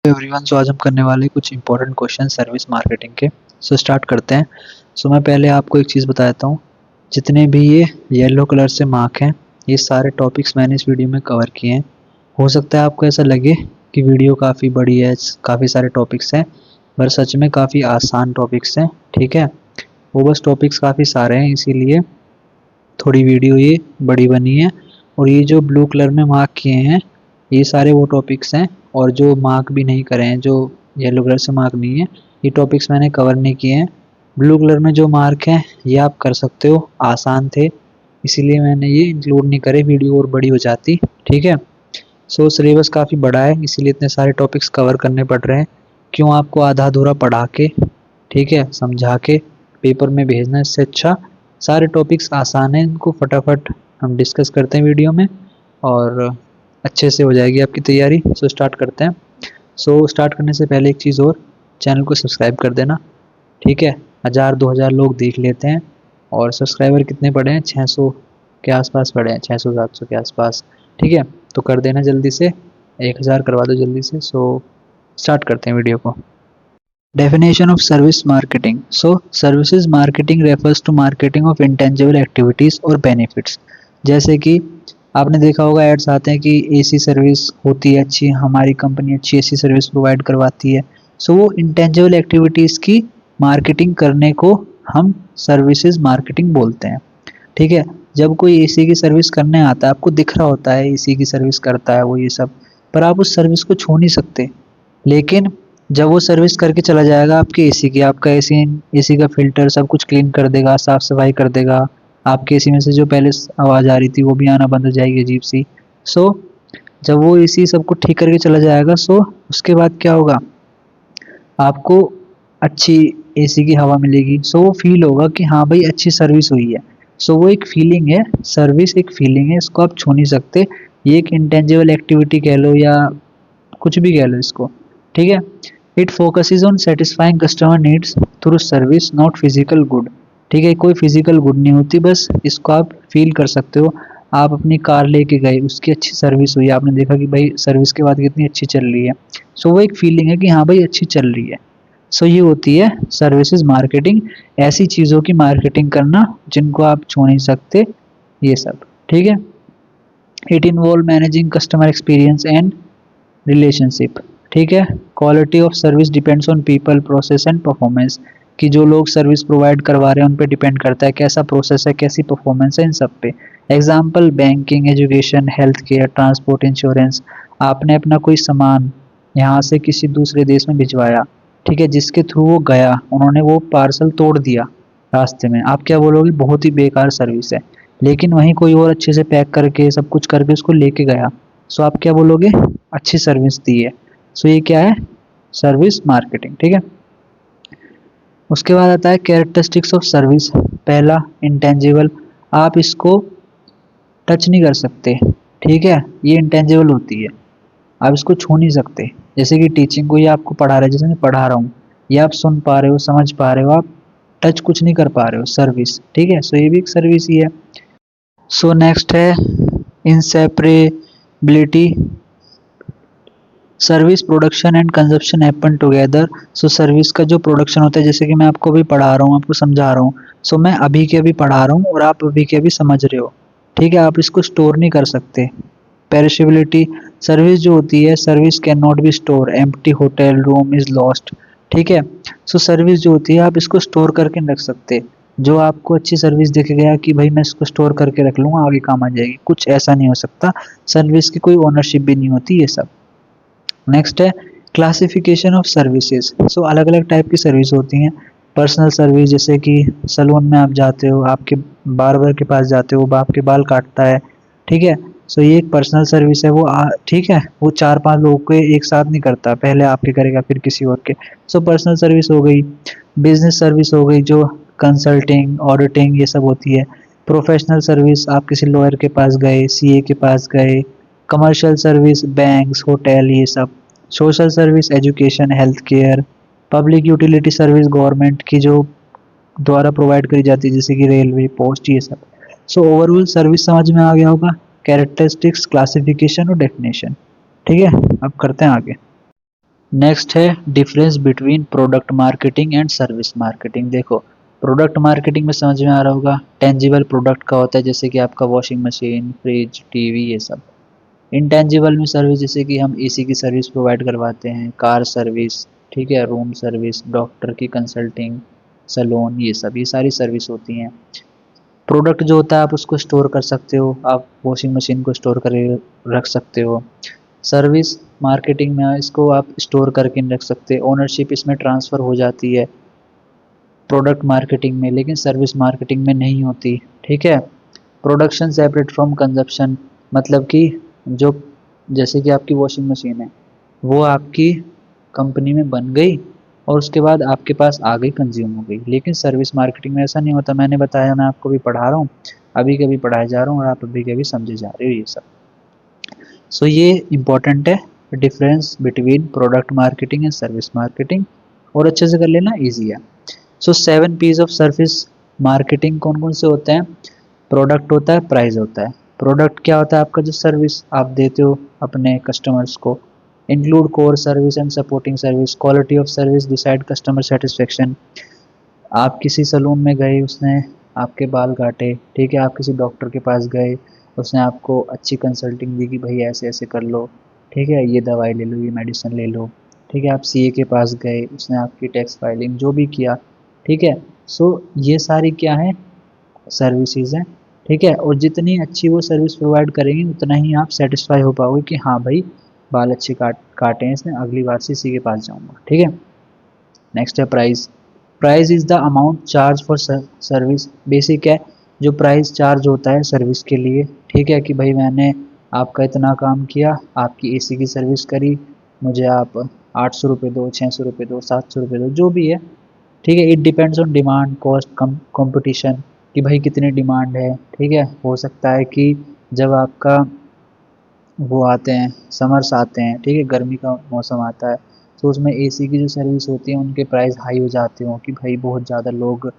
Everyone. सो आज हम करने वाले कुछ इंपॉर्टेंट क्वेश्चन सर्विस मार्केटिंग के। सो स्टार्ट करते हैं। सो मैं पहले आपको एक चीज़ बताता हूँ, जितने भी ये येलो कलर से मार्क हैं, ये सारे टॉपिक्स मैंने इस वीडियो में कवर किए हैं। हो सकता है आपको ऐसा लगे कि वीडियो काफ़ी बड़ी है, काफ़ी सारे टॉपिक्स हैं, पर सच में काफ़ी आसान टॉपिक्स हैं। ठीक है, वो बस टॉपिक्स काफ़ी सारे हैं, इसीलिए थोड़ी वीडियो ये बड़ी बनी है। और ये जो ब्लू कलर में मार्क किए हैं, ये सारे वो टॉपिक्स हैं, और जो मार्क भी नहीं करे हैं, जो येलो कलर से मार्क नहीं है, ये टॉपिक्स मैंने कवर नहीं किए हैं। ब्लू कलर में जो मार्क हैं ये आप कर सकते हो, आसान थे, इसीलिए मैंने ये इंक्लूड नहीं करे, वीडियो और बड़ी हो जाती। ठीक है, सो सिलेबस काफ़ी बड़ा है, इसीलिए इतने सारे टॉपिक्स कवर करने पड़ रहे हैं। क्यों आपको आधा अधूरा पढ़ा के, ठीक है, समझा के पेपर में भेजना, इससे अच्छा सारे टॉपिक्स आसान हैं, इनको फटाफट हम डिस्कस करते हैं वीडियो में और अच्छे से हो जाएगी आपकी तैयारी। सो स्टार्ट करते हैं। सो स्टार्ट करने से पहले एक चीज़ और, चैनल को सब्सक्राइब कर देना। ठीक है, 1000-2000 लोग देख लेते हैं, और सब्सक्राइबर कितने पड़े हैं, 600 के आसपास पड़े हैं, 600-700 के आसपास। ठीक है, तो कर देना जल्दी से, 1000 करवा दो जल्दी से। सो स्टार्ट करते हैं वीडियो को। Definition of service marketing. So, services marketing refers to marketing of intangible activities or benefits. जैसे कि आपने देखा होगा एड्स आते हैं कि एसी सर्विस होती है अच्छी, हमारी कंपनी अच्छी एसी सर्विस प्रोवाइड करवाती है। सो वो इंटेंजिबल एक्टिविटीज़ की मार्केटिंग करने को हम सर्विसेज मार्केटिंग बोलते हैं। ठीक है, जब कोई एसी की सर्विस करने आता है, आपको दिख रहा होता है एसी की सर्विस करता है वो, ये सब, पर आप उस सर्विस को छू नहीं सकते। लेकिन जब वो सर्विस करके चला जाएगा आपके एसी की, आपका एसी का फ़िल्टर सब कुछ क्लीन कर देगा, साफ़ सफाई कर देगा, आपके एसी में से जो पहले आवाज़ आ रही थी वो भी आना बंद हो जाएगी अजीब सी। सो जब वो एसी सब कुछ ठीक करके चला जाएगा, सो उसके बाद क्या होगा, आपको अच्छी एसी की हवा मिलेगी। सो वो फील होगा कि हाँ भाई अच्छी सर्विस हुई है। सो वो एक फीलिंग है, सर्विस एक फीलिंग है, इसको आप छू नहीं सकते। ये एक इंटेंजिबल एक्टिविटी कह लो या कुछ भी कह लो इसको। ठीक है, it focuses on satisfying customer needs through service, not physical good. ठीक है, कोई फिजिकल गुड नहीं होती, बस इसको आप फील कर सकते हो। आप अपनी कार लेके गए, उसकी अच्छी सर्विस हुई, आपने देखा कि भाई सर्विस के बाद कितनी अच्छी चल रही है। सो वो एक फीलिंग है कि हाँ भाई अच्छी चल रही है। सो ये होती है सर्विसेज मार्केटिंग, ऐसी चीज़ों की मार्केटिंग करना जिनको आप छू नहीं सकते, ये सब। ठीक है, it involve managing customer experience and relationship. ठीक है, quality of service depends on people, process and performance. कि जो लोग सर्विस प्रोवाइड करवा रहे हैं उन पे डिपेंड करता है कैसा प्रोसेस है, कैसी परफॉर्मेंस है, इन सब पे। Example banking, education, health care, transport, insurance. आपने अपना कोई सामान यहाँ से किसी दूसरे देश में भिजवाया, ठीक है, जिसके थ्रू वो गया, उन्होंने वो पार्सल तोड़ दिया रास्ते में, आप क्या बोलोगे, बहुत ही बेकार सर्विस है। लेकिन वहीं कोई और अच्छे से पैक करके सब कुछ करके उसको लेके गया, सो आप क्या बोलोगे, अच्छी सर्विस दी है। सो ये क्या है, सर्विस मार्केटिंग। ठीक है, उसके बाद आता है कैरेक्टरिस्टिक्स ऑफ सर्विस। पहला, इंटेंजिबल, आप इसको टच नहीं कर सकते। ठीक है, ये इंटेंजिबल होती है, आप इसको छू नहीं सकते। जैसे कि टीचिंग को ये आपको पढ़ा रहा है, जैसे मैं पढ़ा रहा हूँ, ये आप सुन पा रहे हो, समझ पा रहे हो, आप टच कुछ नहीं कर पा रहे हो, सर्विस। ठीक है, सो ये भी एक सर्विस ही है। सो नेक्स्ट है inseparability. Service production and consumption happen together. So service का जो प्रोडक्शन होता है, जैसे कि मैं आपको अभी पढ़ा रहा हूँ, आपको समझा रहा हूँ, सो मैं अभी के अभी पढ़ा रहा हूँ और आप अभी के अभी समझ रहे हो। ठीक है, आप इसको स्टोर नहीं कर सकते। पेरिशेबिलिटी, सर्विस जो होती है, service can not be store, empty hotel room is lost. ठीक है, सो सर्विस जो होती है आप इसको स्टोर करके नहीं रख सकते। जो आपको अच्छी सर्विस दिख गया कि भाई मैं इसको स्टोर करके रख लूँगा, आगे काम आ जाएगी, कुछ ऐसा नहीं हो सकता। सर्विस की कोई ओनरशिप भी नहीं होती, ये सब। नेक्स्ट है क्लासिफिकेशन ऑफ सर्विसेज। सो अलग अलग टाइप की सर्विस होती हैं। पर्सनल सर्विस, जैसे कि सैलून में आप जाते हो, आपके बार्बर के पास जाते हो, वो आपके बाल काटता है। ठीक है, सो ये एक पर्सनल सर्विस है, वो ठीक है, वो 4-5 लोगों को एक साथ नहीं करता, पहले आपके करेगा फिर किसी और के। सो पर्सनल सर्विस हो गई। बिजनेस सर्विस हो गई, जो कंसल्टिंग, ऑडिटिंग, ये सब होती है। प्रोफेशनल सर्विस, आप किसी लॉयर के पास गए, सीए के पास गए। कमर्शियल सर्विस, बैंक्स, होटल, ये सब। Social service, education, health care. Public utility service, government की जो द्वारा प्रोवाइड करी जाती है, जैसे कि रेलवे, पोस्ट, ये सब। सो ओवरऑल सर्विस समझ में आ गया होगा, कैरेक्टरिस्टिक्स, क्लासिफिकेशन और डेफिनेशन। ठीक है, अब करते हैं आगे। नेक्स्ट है difference between product marketing and service marketing. देखो, प्रोडक्ट मार्केटिंग में समझ में आ रहा होगा, टेंजिबल प्रोडक्ट का होता है, जैसे कि आपका वॉशिंग मशीन, फ्रिज, टीवी, ये सब। इंटेंजिबल में सर्विस, जैसे कि हम एसी की सर्विस प्रोवाइड करवाते हैं, कार सर्विस, ठीक है, रूम सर्विस, डॉक्टर की कंसल्टिंग, सैलून, ये सारी सर्विस होती हैं। प्रोडक्ट जो होता है आप उसको स्टोर कर सकते हो, आप वॉशिंग मशीन को स्टोर कर रख सकते हो। सर्विस मार्केटिंग में इसको आप स्टोर करके नहीं रख सकते, ओनरशिप इसमें ट्रांसफ़र हो जाती है प्रोडक्ट मार्केटिंग में, लेकिन सर्विस मार्केटिंग में नहीं होती। ठीक है। प्रोडक्शन सेपरेट फ्रॉम कंजप्शन, मतलब कि जो, जैसे कि आपकी वॉशिंग मशीन है, वो आपकी कंपनी में बन गई और उसके बाद आपके पास आ गई, कंज्यूम हो गई। लेकिन सर्विस मार्केटिंग में ऐसा नहीं होता। मैंने बताया, मैं आपको भी पढ़ा रहा हूँ, अभी के अभी पढ़ाया जा रहा हूँ और आप अभी के अभी समझे जा रहे हो ये सब। सो ये इम्पोर्टेंट है, difference between product marketing and service marketing, और अच्छे से कर लेना, ईजी है। सो 7 पीस ऑफ सर्विस मार्केटिंग कौन कौन से होते हैं? प्रोडक्ट होता है, प्राइस होता है। प्रोडक्ट क्या होता है? आपका जो सर्विस आप देते हो अपने कस्टमर्स को। Include core service and supporting service, quality of service decide customer satisfaction. आप किसी सलून में गए, उसने आपके बाल काटे, ठीक है, आप किसी डॉक्टर के पास गए, उसने आपको अच्छी कंसल्टिंग दी कि भाई ऐसे ऐसे कर लो, ठीक है, ये दवाई ले लो, ये मेडिसिन ले लो, ठीक है, आप सीए के पास गए, उसने आपकी टैक्स फाइलिंग जो भी किया, ठीक है। सो ये सारी क्या है? सर्विसेज हैं, ठीक है। और जितनी अच्छी वो सर्विस प्रोवाइड करेंगे उतना ही आप सेटिस्फाई हो पाओगे कि हाँ भाई, बाल अच्छे काटे हैं इसने, अगली बार से इसी के पास जाऊँगा, ठीक है। नेक्स्ट है price. Price is the amount charge for service. Basic है, जो प्राइस चार्ज होता है सर्विस के लिए, ठीक है, कि भाई मैंने आपका इतना काम किया, आपकी एसी की सर्विस करी, मुझे आप 800 रुपये दो, 600 रुपये दो, 700 रुपये दो, जो भी है, ठीक है। It depends on demand, cost, competition, कि भाई कितनी डिमांड है, ठीक है। हो सकता है कि जब आपका वो आते हैं, समर्स आते हैं, ठीक है, गर्मी का मौसम आता है, तो उसमें एसी की जो सर्विस होती है उनके प्राइस हाई हो जाते हो कि भाई बहुत ज़्यादा लोग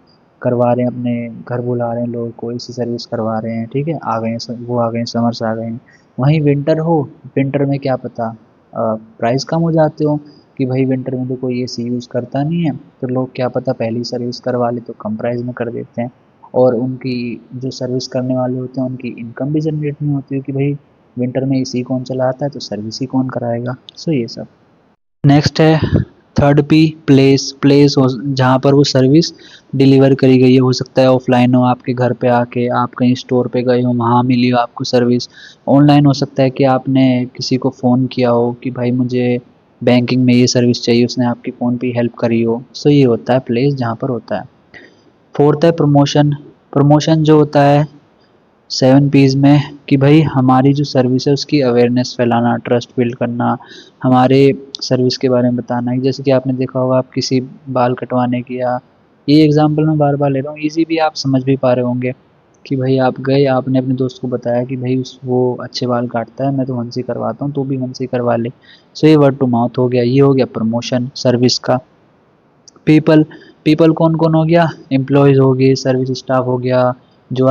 करवा रहे हैं, अपने घर बुला रहे हैं लोगों को, एसी सर्विस करवा रहे हैं, ठीक है, आ गए हैं, वो आ गए हैं, समर्स आ गए हैं। वहीं विंटर हो, विंटर में क्या पता प्राइस कम हो जाते हो कि भाई विंटर में तो कोई एसी यूज़ करता नहीं है, तो लोग क्या पता पहली सर्विस करवा ले तो कम प्राइस में कर देते हैं, और उनकी जो सर्विस करने वाले होते हैं उनकी इनकम भी जनरेट नहीं होती है कि भाई विंटर में एसी कौन चलाता है, तो सर्विस ही कौन कराएगा। सो ये सब। नेक्स्ट है थर्ड पी, प्लेस। प्लेस हो जहाँ पर वो सर्विस डिलीवर करी गई है, हो सकता है ऑफलाइन हो, आपके घर पे आके, आप कहीं स्टोर पे गए हो, वहाँ मिली हो आपको सर्विस। ऑनलाइन हो सकता है कि आपने किसी को फ़ोन किया हो कि भाई मुझे बैंकिंग में ये सर्विस चाहिए, उसने आपकी फ़ोन पे हेल्प करी हो। सो ये होता है प्लेस जहाँ पर होता है। फोर्थ है प्रमोशन। प्रमोशन जो होता है 7 पीज़ में, कि भाई हमारी जो सर्विस है उसकी अवेयरनेस फैलाना, ट्रस्ट बिल्ड करना, हमारे सर्विस के बारे में बताना। जैसे कि आपने देखा होगा, आप किसी बाल कटवाने की, या ये एग्जांपल मैं बार बार ले रहा हूँ, इजी भी आप समझ भी पा रहे होंगे, कि भाई आप गए, आपने अपने दोस्त को बताया कि भाई उस वो अच्छे बाल काटता है, मैं तो हमसे करवाता हूँ, तो भी हमसे करवा ले। सो ये वर्ड टू माउथ हो गया, ये हो गया प्रमोशन सर्विस का। पीपल, पीपल कौन कौन हो गया? एम्प्लॉयज़ हो गए, सर्विस स्टाफ हो गया, जो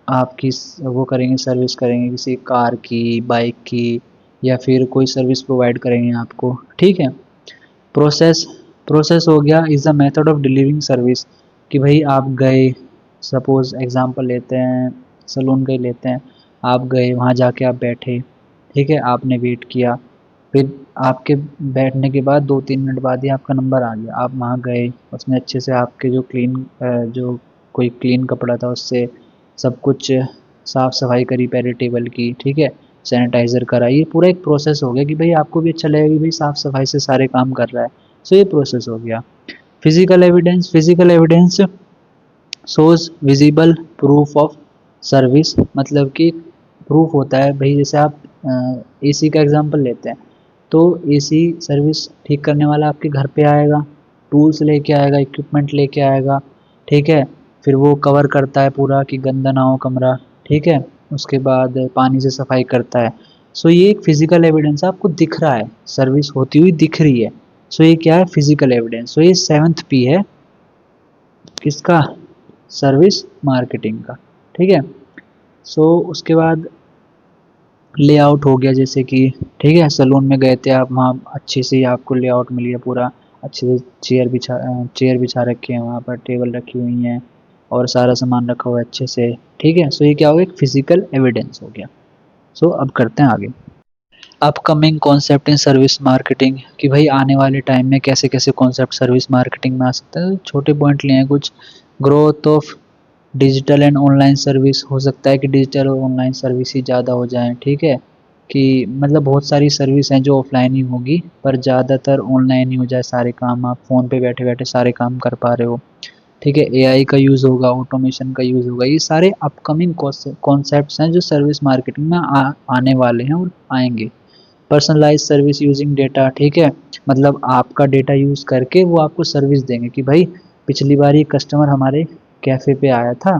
आपकी वो करेंगे, सर्विस करेंगे किसी कार की, बाइक की, या फिर कोई सर्विस प्रोवाइड करेंगे आपको, ठीक है। प्रोसेस, प्रोसेस हो गया is the method of delivering service, कि भाई आप गए, सपोज़ एग्जांपल लेते हैं, सलून का ही लेते हैं, आप गए वहाँ जाके आप बैठे, ठीक है, आपने वेट किया, फिर आपके बैठने के बाद 2-3 मिनट बाद ही आपका नंबर आ गया, आप वहाँ गए, उसने अच्छे से आपके जो जो कोई क्लीन कपड़ा था उससे सब कुछ साफ़ सफाई करी पहले टेबल की, ठीक है, सैनिटाइज़र करा। ये पूरा एक प्रोसेस हो गया कि भाई आपको भी अच्छा लगेगा कि भाई साफ़ सफाई से सारे काम कर रहा है। सो ये प्रोसेस हो गया। Physical evidence, physical evidence shows visible proof of service, मतलब कि प्रूफ होता है भाई, जैसे आप एसी का एग्जांपल लेते हैं, तो एसी सर्विस ठीक करने वाला आपके घर पे आएगा, टूल्स लेके आएगा, इक्विपमेंट लेके आएगा, ठीक है, फिर वो कवर करता है पूरा कि गंदा ना हो कमरा, ठीक है, उसके बाद पानी से सफाई करता है। सो ये एक फिजिकल एविडेंस आपको दिख रहा है, सर्विस होती हुई दिख रही है। सो ये क्या है? Physical evidence. सो ये 7th पी है किसका? सर्विस मार्केटिंग का, ठीक है। सो उसके बाद लेआउट हो गया जैसे कि, ठीक है, सैलून में गए थे आप, वहाँ अच्छे से आपको लेआउट मिल गया पूरा, अच्छे से चेयर बिछा रखे हैं, वहाँ पर टेबल रखी हुई हैं और सारा सामान रखा हुआ है अच्छे से, ठीक है। सो ये क्या हो गया, एक फिजिकल एविडेंस हो गया। सो अब करते हैं आगे, upcoming concept in service marketing, कि भाई आने वाले टाइम में कैसे कैसे कॉन्सेप्ट सर्विस मार्केटिंग में आ सकते हैं। छोटे पॉइंट लिए हैं कुछ, growth of digital and online service, हो सकता है कि डिजिटल और ऑनलाइन सर्विस ही ज़्यादा हो जाएं, ठीक है, कि मतलब बहुत सारी सर्विस हैं जो ऑफलाइन ही होगी पर ज़्यादातर ऑनलाइन ही हो जाए, सारे काम आप फ़ोन पे बैठे बैठे सारे काम कर पा रहे हो, ठीक है। एआई का यूज़ होगा, ऑटोमेशन का यूज़ होगा, ये सारे अपकमिंग कॉन्सेप्ट्स हैं जो सर्विस मार्केटिंग में आने वाले हैं और आएंगे। पर्सनलाइज सर्विस यूजिंग डेटा, ठीक है, मतलब आपका डेटा यूज़ करके वो आपको सर्विस देंगे कि भाई पिछली बार ये कस्टमर हमारे कैफ़े पे आया था,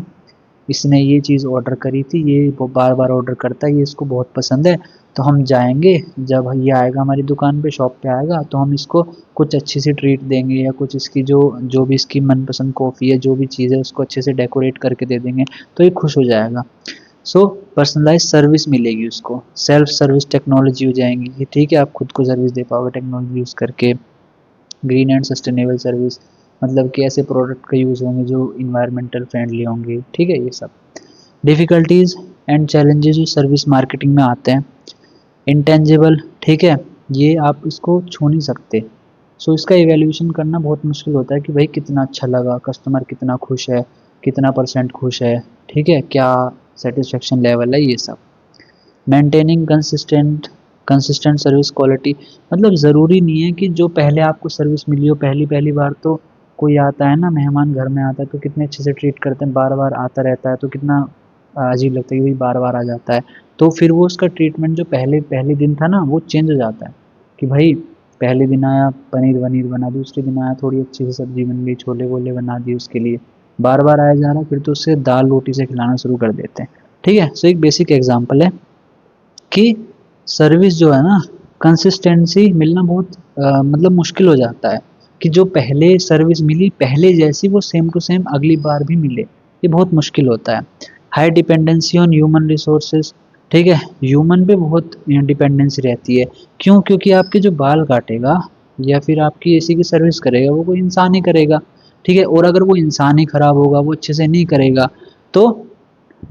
इसने ये चीज़ ऑर्डर करी थी, ये वो बार बार ऑर्डर करता है, ये इसको बहुत पसंद है, तो हम जाएंगे, जब ये आएगा हमारी दुकान पे, शॉप पे आएगा, तो हम इसको कुछ अच्छी सी ट्रीट देंगे या कुछ इसकी जो जो भी इसकी मनपसंद कॉफ़ी है, जो भी चीज़ है उसको अच्छे से डेकोरेट करके दे देंगे, तो ये खुश हो जाएगा। सो पर्सनलाइज सर्विस मिलेगी उसको, सेल्फ सर्विस टेक्नोलॉजी हो जाएंगी ये, ठीक है, आप खुद को सर्विस दे पाओगे टेक्नोलॉजी यूज़ करके। ग्रीन एंड सस्टेनेबल सर्विस, मतलब कि ऐसे प्रोडक्ट का यूज़ होंगे जो इन्वायरमेंटल फ्रेंडली होंगे, ठीक है, ये सब। डिफ़िकल्टीज़ एंड चैलेंजेस जो सर्विस मार्केटिंग में आते हैं, इंटेंजिबल, ठीक है, ये आप इसको छू नहीं सकते। सो इसका इवैल्यूएशन करना बहुत मुश्किल होता है कि भाई कितना अच्छा लगा, कस्टमर कितना खुश है, कितना परसेंट खुश है, ठीक है, क्या सेटिस्फेक्शन लेवल है, ये सब। मेंटेनिंग कंसिस्टेंट सर्विस क्वालिटी, मतलब ज़रूरी नहीं है कि जो पहले आपको सर्विस मिली हो पहली पहली बार, तो कोई आता है ना, मेहमान घर में आता है तो कितने अच्छे से ट्रीट करते हैं, बार बार आता रहता है तो कितना अजीब लगता है कि भाई बार बार आ जाता है, तो फिर वो उसका ट्रीटमेंट जो पहले पहले दिन था ना वो चेंज हो जाता है, कि भाई पहले दिन आया पनीर वनीर बना, दूसरे दिन आया थोड़ी अच्छी सी सब्जी बन गई, छोले वोले बना दिए उसके लिए, बार बार आया जा रहा है, फिर तो उससे दाल रोटी से खिलाना शुरू कर देते हैं, ठीक है। सो एक बेसिक एग्जांपल है कि सर्विस जो है ना, कंसिस्टेंसी मिलना बहुत मतलब मुश्किल हो जाता है, कि जो पहले सर्विस मिली पहले जैसी वो सेम टू सेम अगली बार भी मिले, ये बहुत मुश्किल होता है। High dependency on human resources, ठीक है, ह्यूमन पे बहुत डिपेंडेंसी रहती है, क्यों, क्योंकि आपके जो बाल काटेगा या फिर आपकी एसी की सर्विस करेगा वो कोई इंसान ही करेगा, ठीक है, और अगर वो इंसान ही खराब होगा, वो अच्छे से नहीं करेगा, तो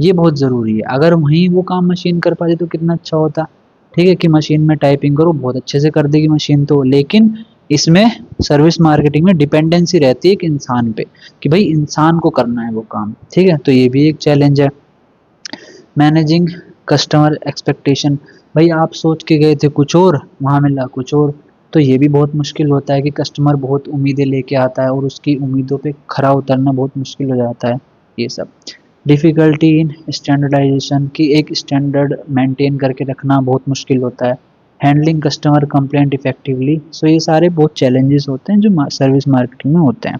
ये बहुत ज़रूरी है। अगर वहीं वो काम मशीन कर पाती तो कितना अच्छा होता, ठीक है, कि मशीन में टाइपिंग करो बहुत अच्छे से कर देगी मशीन तो, लेकिन इसमें सर्विस मार्केटिंग में डिपेंडेंसी रहती है एक इंसान पे, कि भाई इंसान को करना है वो काम, ठीक है, तो ये भी एक चैलेंज है। मैनेजिंग कस्टमर एक्सपेक्टेशन, भाई आप सोच के गए थे कुछ और, वहाँ मिला कुछ और, तो ये भी बहुत मुश्किल होता है कि कस्टमर बहुत उम्मीदें लेके आता है और उसकी उम्मीदों पे खरा उतरना बहुत मुश्किल हो जाता है, ये सब। डिफ़िकल्टी इन स्टैंडर्डाइजेशन, की एक स्टैंडर्ड मेंटेन करके रखना बहुत मुश्किल होता है। हैंडलिंग कस्टमर कंप्लेंट इफेक्टिवली, सो ये सारे बहुत चैलेंजेस होते हैं जो सर्विस मार्केटिंग में होते हैं।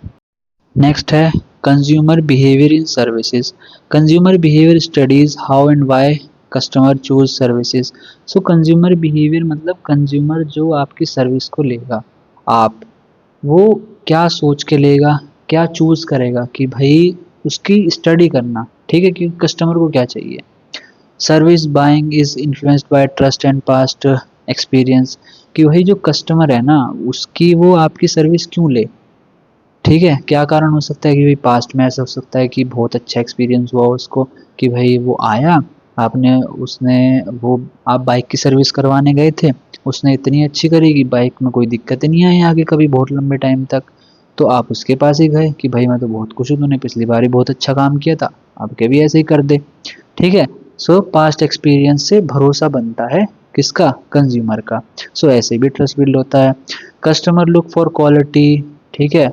नेक्स्ट है consumer behaviour in services, consumer behaviour studies how and why customer choose services. So consumer behaviour मतलब कंज्यूमर जो आपकी सर्विस को लेगा, आप वो क्या सोच के लेगा, क्या चूज करेगा, कि भाई उसकी स्टडी करना, ठीक है, कि कस्टमर को क्या चाहिए। Service buying is influenced by trust and past experience, कि वही जो कस्टमर है ना उसकी वो आपकी सर्विस क्यों ले, ठीक है, क्या कारण हो सकता है, कि भाई पास्ट में ऐसा हो सकता है कि बहुत अच्छा एक्सपीरियंस हुआ उसको, कि भाई वो आया, आपने उसने वो आप बाइक की सर्विस करवाने गए थे, उसने इतनी अच्छी करी कि बाइक में कोई दिक्कत ही नहीं आई आगे कभी बहुत लंबे टाइम तक, तो आप उसके पास ही गए कि भाई मैं तो बहुत खुश हूँ, तूने पिछली बार ही बहुत अच्छा काम किया था, अब के भी ऐसे ही कर दे, ठीक है। सो पास्ट एक्सपीरियंस से भरोसा बनता है, किसका, कंज्यूमर का। सो ऐसे भी ट्रस्ट बिल्ड होता है। कस्टमर लुक फॉर क्वालिटी, ठीक है,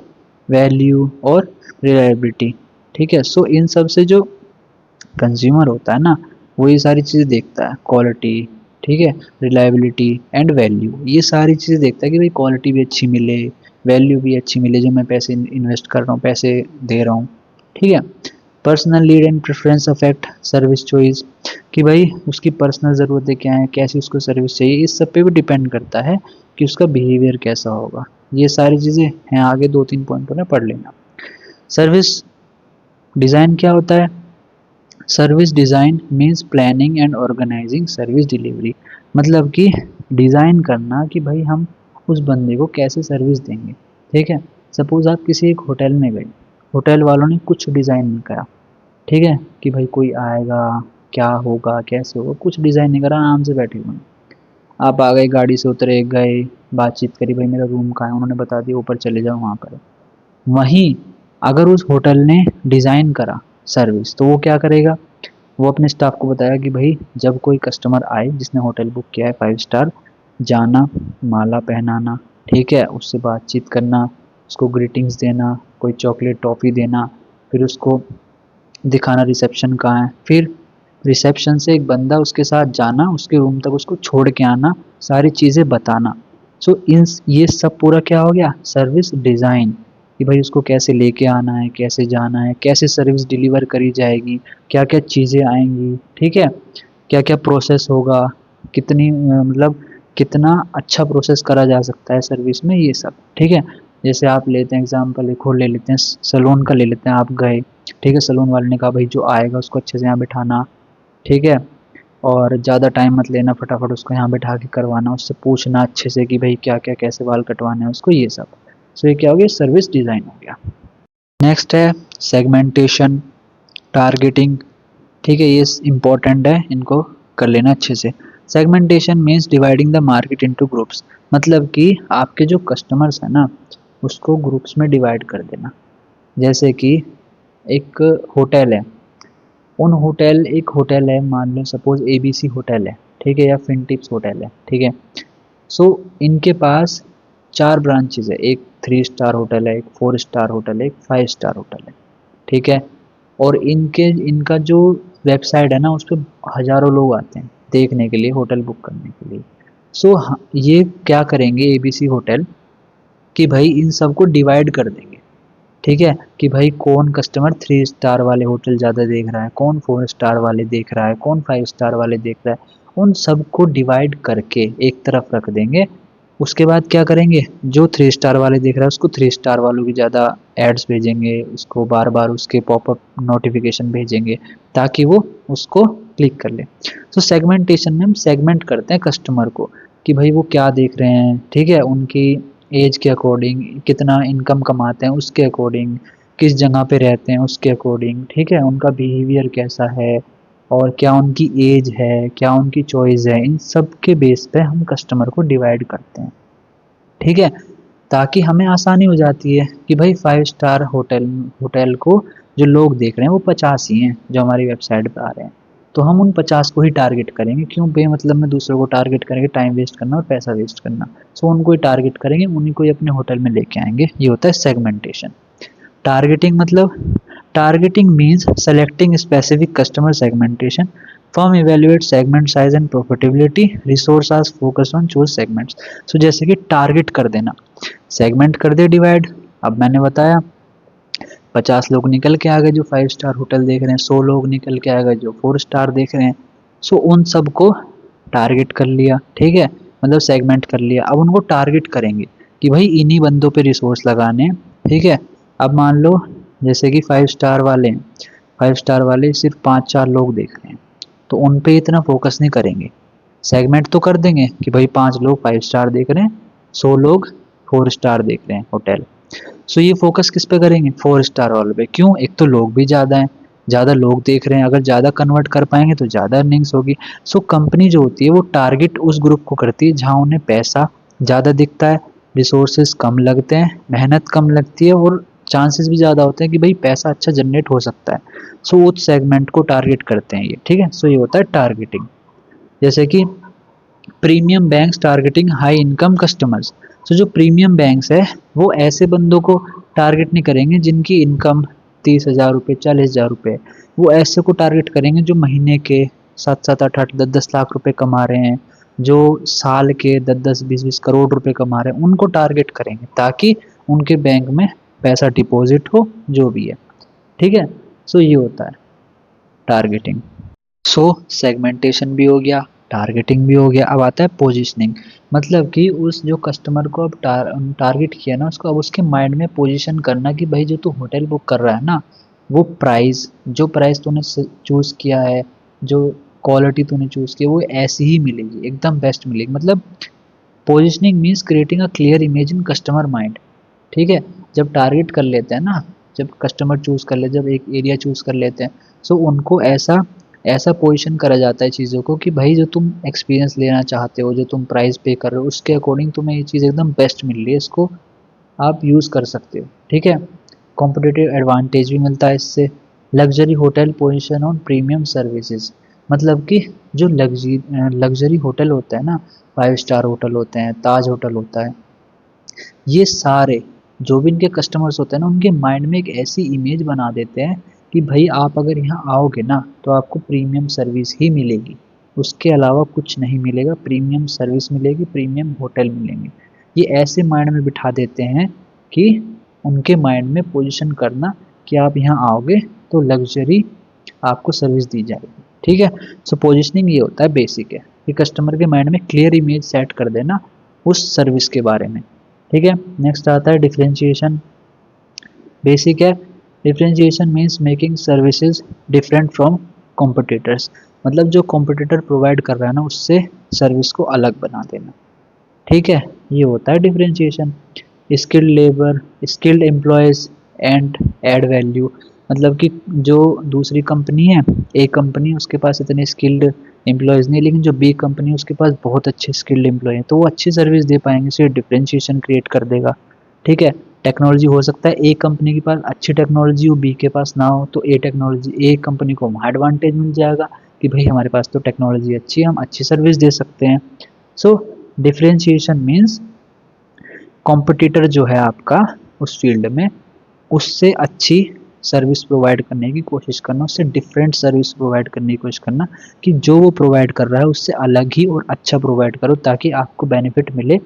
वैल्यू और रिलायबिलिटी, ठीक है। सो इन सब से जो कंज्यूमर होता है ना वो ये सारी चीज़ें देखता है, क्वालिटी, ठीक है, रिलायबिलिटी एंड वैल्यू, ये सारी चीज़ें देखता है कि भाई क्वालिटी भी अच्छी मिले, वैल्यू भी अच्छी मिले, जो मैं पैसे इन्वेस्ट कर रहा हूँ, पैसे दे रहा हूँ, ठीक है। Personal lead and preference affect service choice, कि भाई उसकी पर्सनल ज़रूरतें क्या हैं, कैसी उसको सर्विस चाहिए, इस सब पे भी डिपेंड करता है कि उसका बिहेवियर कैसा होगा। ये सारी चीज़ें हैं, आगे 2-3 पॉइंटों में पढ़ लेना। सर्विस डिज़ाइन क्या होता है, service design means planning and organising service delivery, मतलब कि डिज़ाइन करना कि भाई हम उस बंदे को कैसे सर्विस देंगे। ठीक है, सपोज आप किसी एक होटल में गए, होटल वालों ने कुछ डिज़ाइन नहीं करा, ठीक है, कि भाई कोई आएगा, क्या होगा, कैसे होगा, कुछ डिज़ाइन नहीं करा, आराम से बैठे हुए हैं। आप आ गए, गाड़ी से उतरे, गए, बातचीत करी, भाई मेरा रूम कहाँ है, उन्होंने बता दिया ऊपर चले जाओ वहाँ पर। वहीं अगर उस होटल ने डिज़ाइन करा सर्विस, तो वो क्या करेगा, वो अपने स्टाफ को बताया कि भाई जब कोई कस्टमर आए जिसने होटल बुक किया है 5 स्टार, जाना, माला पहनाना, ठीक है, उससे बातचीत करना, उसको ग्रीटिंग्स देना, कोई चॉकलेट टॉफ़ी देना, फिर उसको दिखाना रिसेप्शन कहाँ है, फिर रिसेप्शन से एक बंदा उसके साथ जाना, उसके रूम तक उसको छोड़ के आना, सारी चीज़ें बताना। सो इन ये सब पूरा क्या हो गया, सर्विस डिज़ाइन, कि भाई उसको कैसे लेके आना है, कैसे जाना है, कैसे सर्विस डिलीवर करी जाएगी, क्या क्या चीज़ें आएंगी, ठीक है, क्या क्या प्रोसेस होगा, कितनी मतलब कितना अच्छा प्रोसेस करा जा सकता है सर्विस में, ये सब। ठीक है, जैसे आप लेते हैं एग्जांपल एक और ले लेते हैं, सैलून का ले लेते हैं, आप गए, ठीक है, सैलून वाले ने कहा भाई जो आएगा उसको अच्छे से यहाँ बिठाना, ठीक है, और ज़्यादा टाइम मत लेना, फटाफट उसको यहाँ बिठा के करवाना, उससे पूछना अच्छे से कि भाई क्या क्या कैसे बाल कटवाने हैं उसको, ये सब। सो ये क्या हो गया, सर्विस डिज़ाइन हो गया। नेक्स्ट है सेगमेंटेशन, टारगेटिंग, ठीक है, ये इम्पोर्टेंट है, इनको कर लेना अच्छे से। Segmentation means dividing the market into groups, मतलब कि आपके जो कस्टमर्स हैं ना, उसको ग्रुप्स में डिवाइड कर देना। जैसे कि एक होटल है, एक होटल है, मान लो सपोज एबीसी होटल है, ठीक है, या फिनटिप्स होटल है, ठीक है। सो इनके पास 4 ब्रांचेज है, एक 3 स्टार होटल है, एक 4 स्टार होटल है, एक 5 स्टार होटल है, ठीक है। और इनका जो वेबसाइट है ना, उस पर हज़ारों लोग आते हैं देखने के लिए, होटल बुक करने के लिए। सो ये क्या करेंगे एबीसी होटल, कि भाई इन सबको डिवाइड कर देंगे, ठीक है, कि भाई कौन कस्टमर 3 स्टार वाले होटल ज़्यादा देख रहा है, कौन 4 स्टार वाले देख रहा है, कौन 5 स्टार वाले देख रहा है, उन सबको डिवाइड करके एक तरफ रख देंगे। उसके बाद क्या करेंगे, जो 3 स्टार वाले देख रहा है उसको 3 स्टार वालों की ज़्यादा एड्स भेजेंगे, उसको बार बार उसके पॉपअप नोटिफिकेशन भेजेंगे, ताकि वो उसको क्लिक कर ले। तो सेगमेंटेशन में हम सेगमेंट करते हैं कस्टमर को, कि भाई वो क्या देख रहे हैं, ठीक है, उनकी एज के अकॉर्डिंग, कितना इनकम कमाते हैं उसके अकॉर्डिंग, किस जगह पे रहते हैं उसके अकॉर्डिंग, ठीक है, उनका बिहेवियर कैसा है, और क्या उनकी एज है, क्या उनकी चॉइस है, इन सब के बेस पे हम कस्टमर को डिवाइड करते हैं, ठीक है, ताकि हमें आसानी हो जाती है कि भाई 5 स्टार होटल होटल को जो लोग देख रहे हैं वो 50 ही हैं जो हमारी वेबसाइट पे आ रहे हैं, तो हम उन 50 को ही टारगेट करेंगे, क्यों बेमतलब में दूसरों को टारगेट करेंगे, टाइम वेस्ट करना और पैसा वेस्ट करना। सो उनको ही टारगेट करेंगे, उन्हीं को ही अपने होटल में लेके आएंगे, ये होता है सेगमेंटेशन। टारगेटिंग मतलब, targeting means selecting specific customer segmentation, firm evaluate segment size and profitability, resource as focus on choose segments। सो जैसे कि टारगेट कर देना, सेगमेंट कर दे डिवाइड, अब मैंने बताया 50 लोग निकल के आ गए जो 5 स्टार होटल देख रहे हैं, 100 लोग निकल के आ गए जो 4 स्टार देख रहे हैं। सो उन सबको टारगेट कर लिया, ठीक है, मतलब सेगमेंट कर लिया। अब उनको टारगेट करेंगे कि भाई इन्हीं बंदों पे रिसोर्स लगाने हैं, ठीक है। अब मान लो जैसे कि 5 स्टार वाले हैं, 5 स्टार वाले सिर्फ 5-4 लोग देख रहे हैं, तो उन पे इतना फोकस नहीं करेंगे, सेगमेंट तो कर देंगे कि भाई 5 लोग 5 स्टार देख रहे हैं, 100 लोग 4 स्टार देख रहे हैं होटल। सो ये फोकस किस पे करेंगे, 4 स्टार वाले पे, क्यों, एक तो लोग भी ज़्यादा हैं, ज़्यादा लोग देख रहे हैं, अगर ज़्यादा कन्वर्ट कर पाएंगे तो ज़्यादा अर्निंग्स होगी। सो कंपनी जो होती है वो टारगेट उस ग्रुप को करती है जहाँ उन्हें पैसा ज़्यादा दिखता है, रिसोर्सेज कम लगते हैं, मेहनत कम लगती है, और चांसेस भी ज़्यादा होते हैं कि भाई पैसा अच्छा जनरेट हो सकता है। सो उस सेगमेंट को टारगेट करते हैं ये, ठीक है। सो ये होता है टारगेटिंग। जैसे कि premium banks targeting high income customers, तो जो प्रीमियम बैंक्स है वो ऐसे बंदों को टारगेट नहीं करेंगे जिनकी इनकम 30,000 रुपये 40,000 रुपये, वो ऐसे को टारगेट करेंगे जो महीने के 7-7 8-8 10-10 लाख रुपए कमा रहे हैं, जो साल के 10-10 20-20 करोड़ रुपए कमा रहे हैं, उनको टारगेट करेंगे ताकि उनके बैंक में पैसा डिपॉजिट हो, जो भी है, ठीक है। सो ये होता है टारगेटिंग। सो सेगमेंटेशन भी हो गया, टारगेटिंग भी हो गया, अब आता है पोजीशनिंग, मतलब कि उस जो कस्टमर को अब टारगेट किया ना, उसको अब उसके माइंड में पोजीशन करना कि भाई जो तू होटल बुक कर रहा है ना, वो प्राइस, जो प्राइस तूने चूज़ किया है, जो क्वालिटी तूने चूज़ की है, वो ऐसी ही मिलेगी, एकदम बेस्ट मिलेगी। मतलब positioning means creating a clear image in customer mind. ठीक है, जब टारगेट कर लेते हैं ना, जब कस्टमर चूज़ कर ले, जब एक एरिया चूज़ कर लेते हैं, सो उनको ऐसा ऐसा पोजीशन करा जाता है चीज़ों को कि भाई जो तुम एक्सपीरियंस लेना चाहते हो, जो तुम प्राइस पे कर रहे हो, उसके अकॉर्डिंग तुम्हें ये चीज़ एकदम बेस्ट मिल रही है, इसको आप यूज़ कर सकते हो। ठीक है, कॉम्पिटिटिव एडवांटेज भी मिलता है इससे। Luxury hotel position on premium services, मतलब कि जो लग्जरी होटल होता है ना, 5 स्टार होटल होते हैं, ताज होटल होता है, ये सारे जो भी इनके कस्टमर्स होते हैं ना, उनके माइंड में एक ऐसी इमेज बना देते हैं कि भाई आप अगर यहाँ आओगे ना तो आपको प्रीमियम सर्विस ही मिलेगी, उसके अलावा कुछ नहीं मिलेगा, प्रीमियम सर्विस मिलेगी, प्रीमियम होटल मिलेंगे। ये ऐसे माइंड में बिठा देते हैं कि उनके माइंड में पोजीशन करना कि आप यहाँ आओगे तो लग्जरी आपको सर्विस दी जाएगी। ठीक है, सो पोजीशनिंग ये होता है, बेसिक है कि कस्टमर के माइंड में क्लियर इमेज सेट कर देना उस सर्विस के बारे में। ठीक है, नेक्स्ट आता है डिफरेंशिएशन। बेसिक है, differentiation means making services different from competitors, मतलब जो कॉम्पिटिटर प्रोवाइड कर रहा है ना उससे सर्विस को अलग बना देना। ठीक है, ये होता है differentiation. Skilled labour, skilled employees and add value, मतलब कि जो दूसरी कंपनी है, ए कंपनी, उसके पास इतने स्किल्ड एम्प्लॉयज़ नहीं, लेकिन जो बी कंपनी है उसके पास बहुत अच्छे स्किल्ड एम्प्लॉय हैं, तो वो अच्छी सर्विस दे पाएंगे, इसलिए डिफरेंशिएशन क्रिएट कर देगा। ठीक है, टेक्नोलॉजी हो सकता है ए कंपनी के पास अच्छी टेक्नोलॉजी हो, बी के पास ना हो, तो ए कंपनी को वहाँ एडवांटेज मिल जाएगा कि भाई हमारे पास तो टेक्नोलॉजी अच्छी है, हम अच्छी सर्विस दे सकते हैं। सो डिफरेंशिएशन मीन्स कॉम्पिटिटर जो है आपका उस फील्ड में, उससे अच्छी सर्विस प्रोवाइड करने की कोशिश करना, उससे डिफरेंट सर्विस प्रोवाइड करने की कोशिश करना कि जो वो प्रोवाइड कर रहा है उससे अलग ही और अच्छा प्रोवाइड करो ताकि आपको बेनिफिट मिले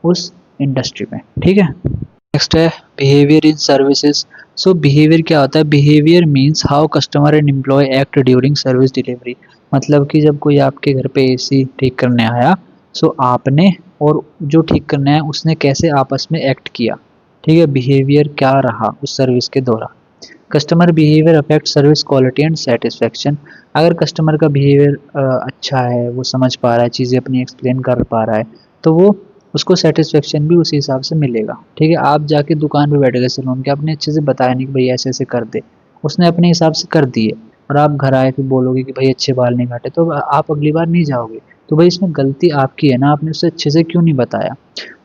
उस इंडस्ट्री में। ठीक है, नेक्स्ट है behaviour in services. So behaviour क्या होता है? Behaviour means how customer and employee act during service delivery, मतलब कि जब कोई आपके घर पे एसी ठीक करने आया, सो आपने और जो ठीक करने आया उसने कैसे आपस में एक्ट किया। ठीक है, बिहेवियर क्या रहा उस सर्विस के दौरान। Customer behaviour affect service quality and satisfaction, अगर कस्टमर का बिहेवियर अच्छा है, वो समझ पा रहा है, चीज़ें अपनी एक्सप्लेन कर पा रहा है, तो वो उसको सेटिस्फेक्शन भी उसी हिसाब से मिलेगा। ठीक है, आप जाके दुकान पे बैठ गए सैलून के, आपने अच्छे से बताया नहीं कि भाई ऐसे ऐसे कर दे, उसने अपने हिसाब से कर दिए, और आप घर आए फिर बोलोगे कि भाई अच्छे बाल नहीं काटे, तो आप अगली बार नहीं जाओगे। तो भाई इसमें गलती आपकी है ना, आपने उसे अच्छे से क्यों नहीं बताया।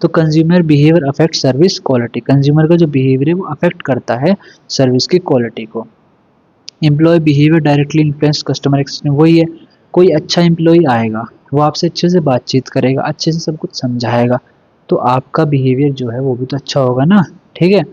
तो consumer behaviour affect service quality, consumer का जो बिहेवियर है वो अफेक्ट करता है सर्विस की क्वालिटी को। Employee behaviour directly influence customer experience, वही है, कोई अच्छा एम्प्लॉय आएगा, वो आपसे अच्छे से बातचीत करेगा, अच्छे से सब कुछ समझाएगा, तो आपका बिहेवियर जो है वो भी तो अच्छा होगा ना। ठीक है,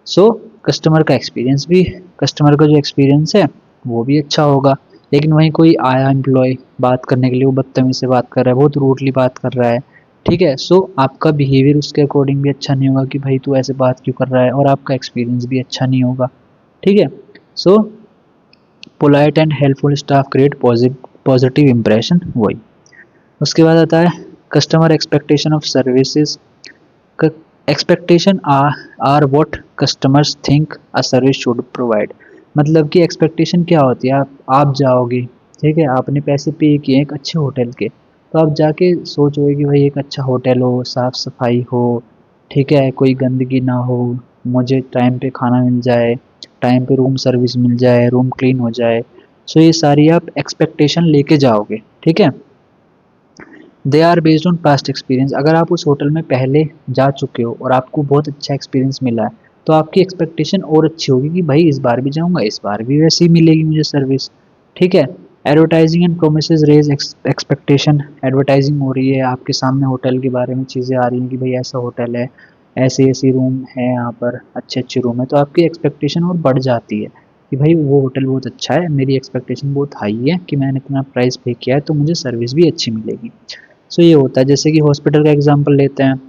सो कस्टमर का एक्सपीरियंस भी, कस्टमर का जो एक्सपीरियंस है वो भी अच्छा होगा। लेकिन वहीं कोई आया एम्प्लॉय बात करने के लिए, वो बदतमीज से बात कर रहा है, बहुत रूडली बात कर रहा है, ठीक है, सो आपका बिहेवियर उसके अकॉर्डिंग भी अच्छा नहीं होगा कि भाई तू ऐसे बात क्यों कर रहा है, और आपका एक्सपीरियंस भी अच्छा नहीं होगा। ठीक है, so polite and helpful staff create positive impression, वही। उसके बाद आता है customer expectation of services. Expectation are what customers think a service should provide, मतलब कि एक्सपेक्टेशन क्या होती है, आप जाओगे, ठीक है, आपने पैसे पे किए एक अच्छे होटल के, तो आप जाके सोचोगे कि भाई एक अच्छा होटल हो, साफ़ सफाई हो, ठीक है, कोई गंदगी ना हो, मुझे टाइम पे खाना मिल जाए, टाइम पे रूम सर्विस मिल जाए, रूम क्लीन हो जाए। सो ये सारी आप एक्सपेक्टेशन लेके जाओगे। ठीक है, they are based on past experience, अगर आप उस होटल में पहले जा चुके हो और आपको बहुत अच्छा एक्सपीरियंस मिला है, तो आपकी एक्सपेक्टेशन और अच्छी होगी कि भाई इस बार भी जाऊंगा, इस बार भी वैसे ही मिलेगी मुझे सर्विस। ठीक है, advertising and promises raise expectation, advertising हो रही है आपके सामने, होटल के बारे में चीज़ें आ रही हैं कि भाई ऐसा होटल है, ऐसे ऐसे रूम है, यहाँ पर अच्छे अच्छे रूम है, तो आपकी एक्सपेक्टेशन और बढ़ जाती है कि भाई वो होटल बहुत अच्छा है, मेरी एक्सपेक्टेशन बहुत हाई है कि मैंने इतना प्राइस पे किया है तो मुझे सर्विस भी अच्छी मिलेगी। सो ये होता है, जैसे कि हॉस्पिटल का एग्जांपल लेते हैं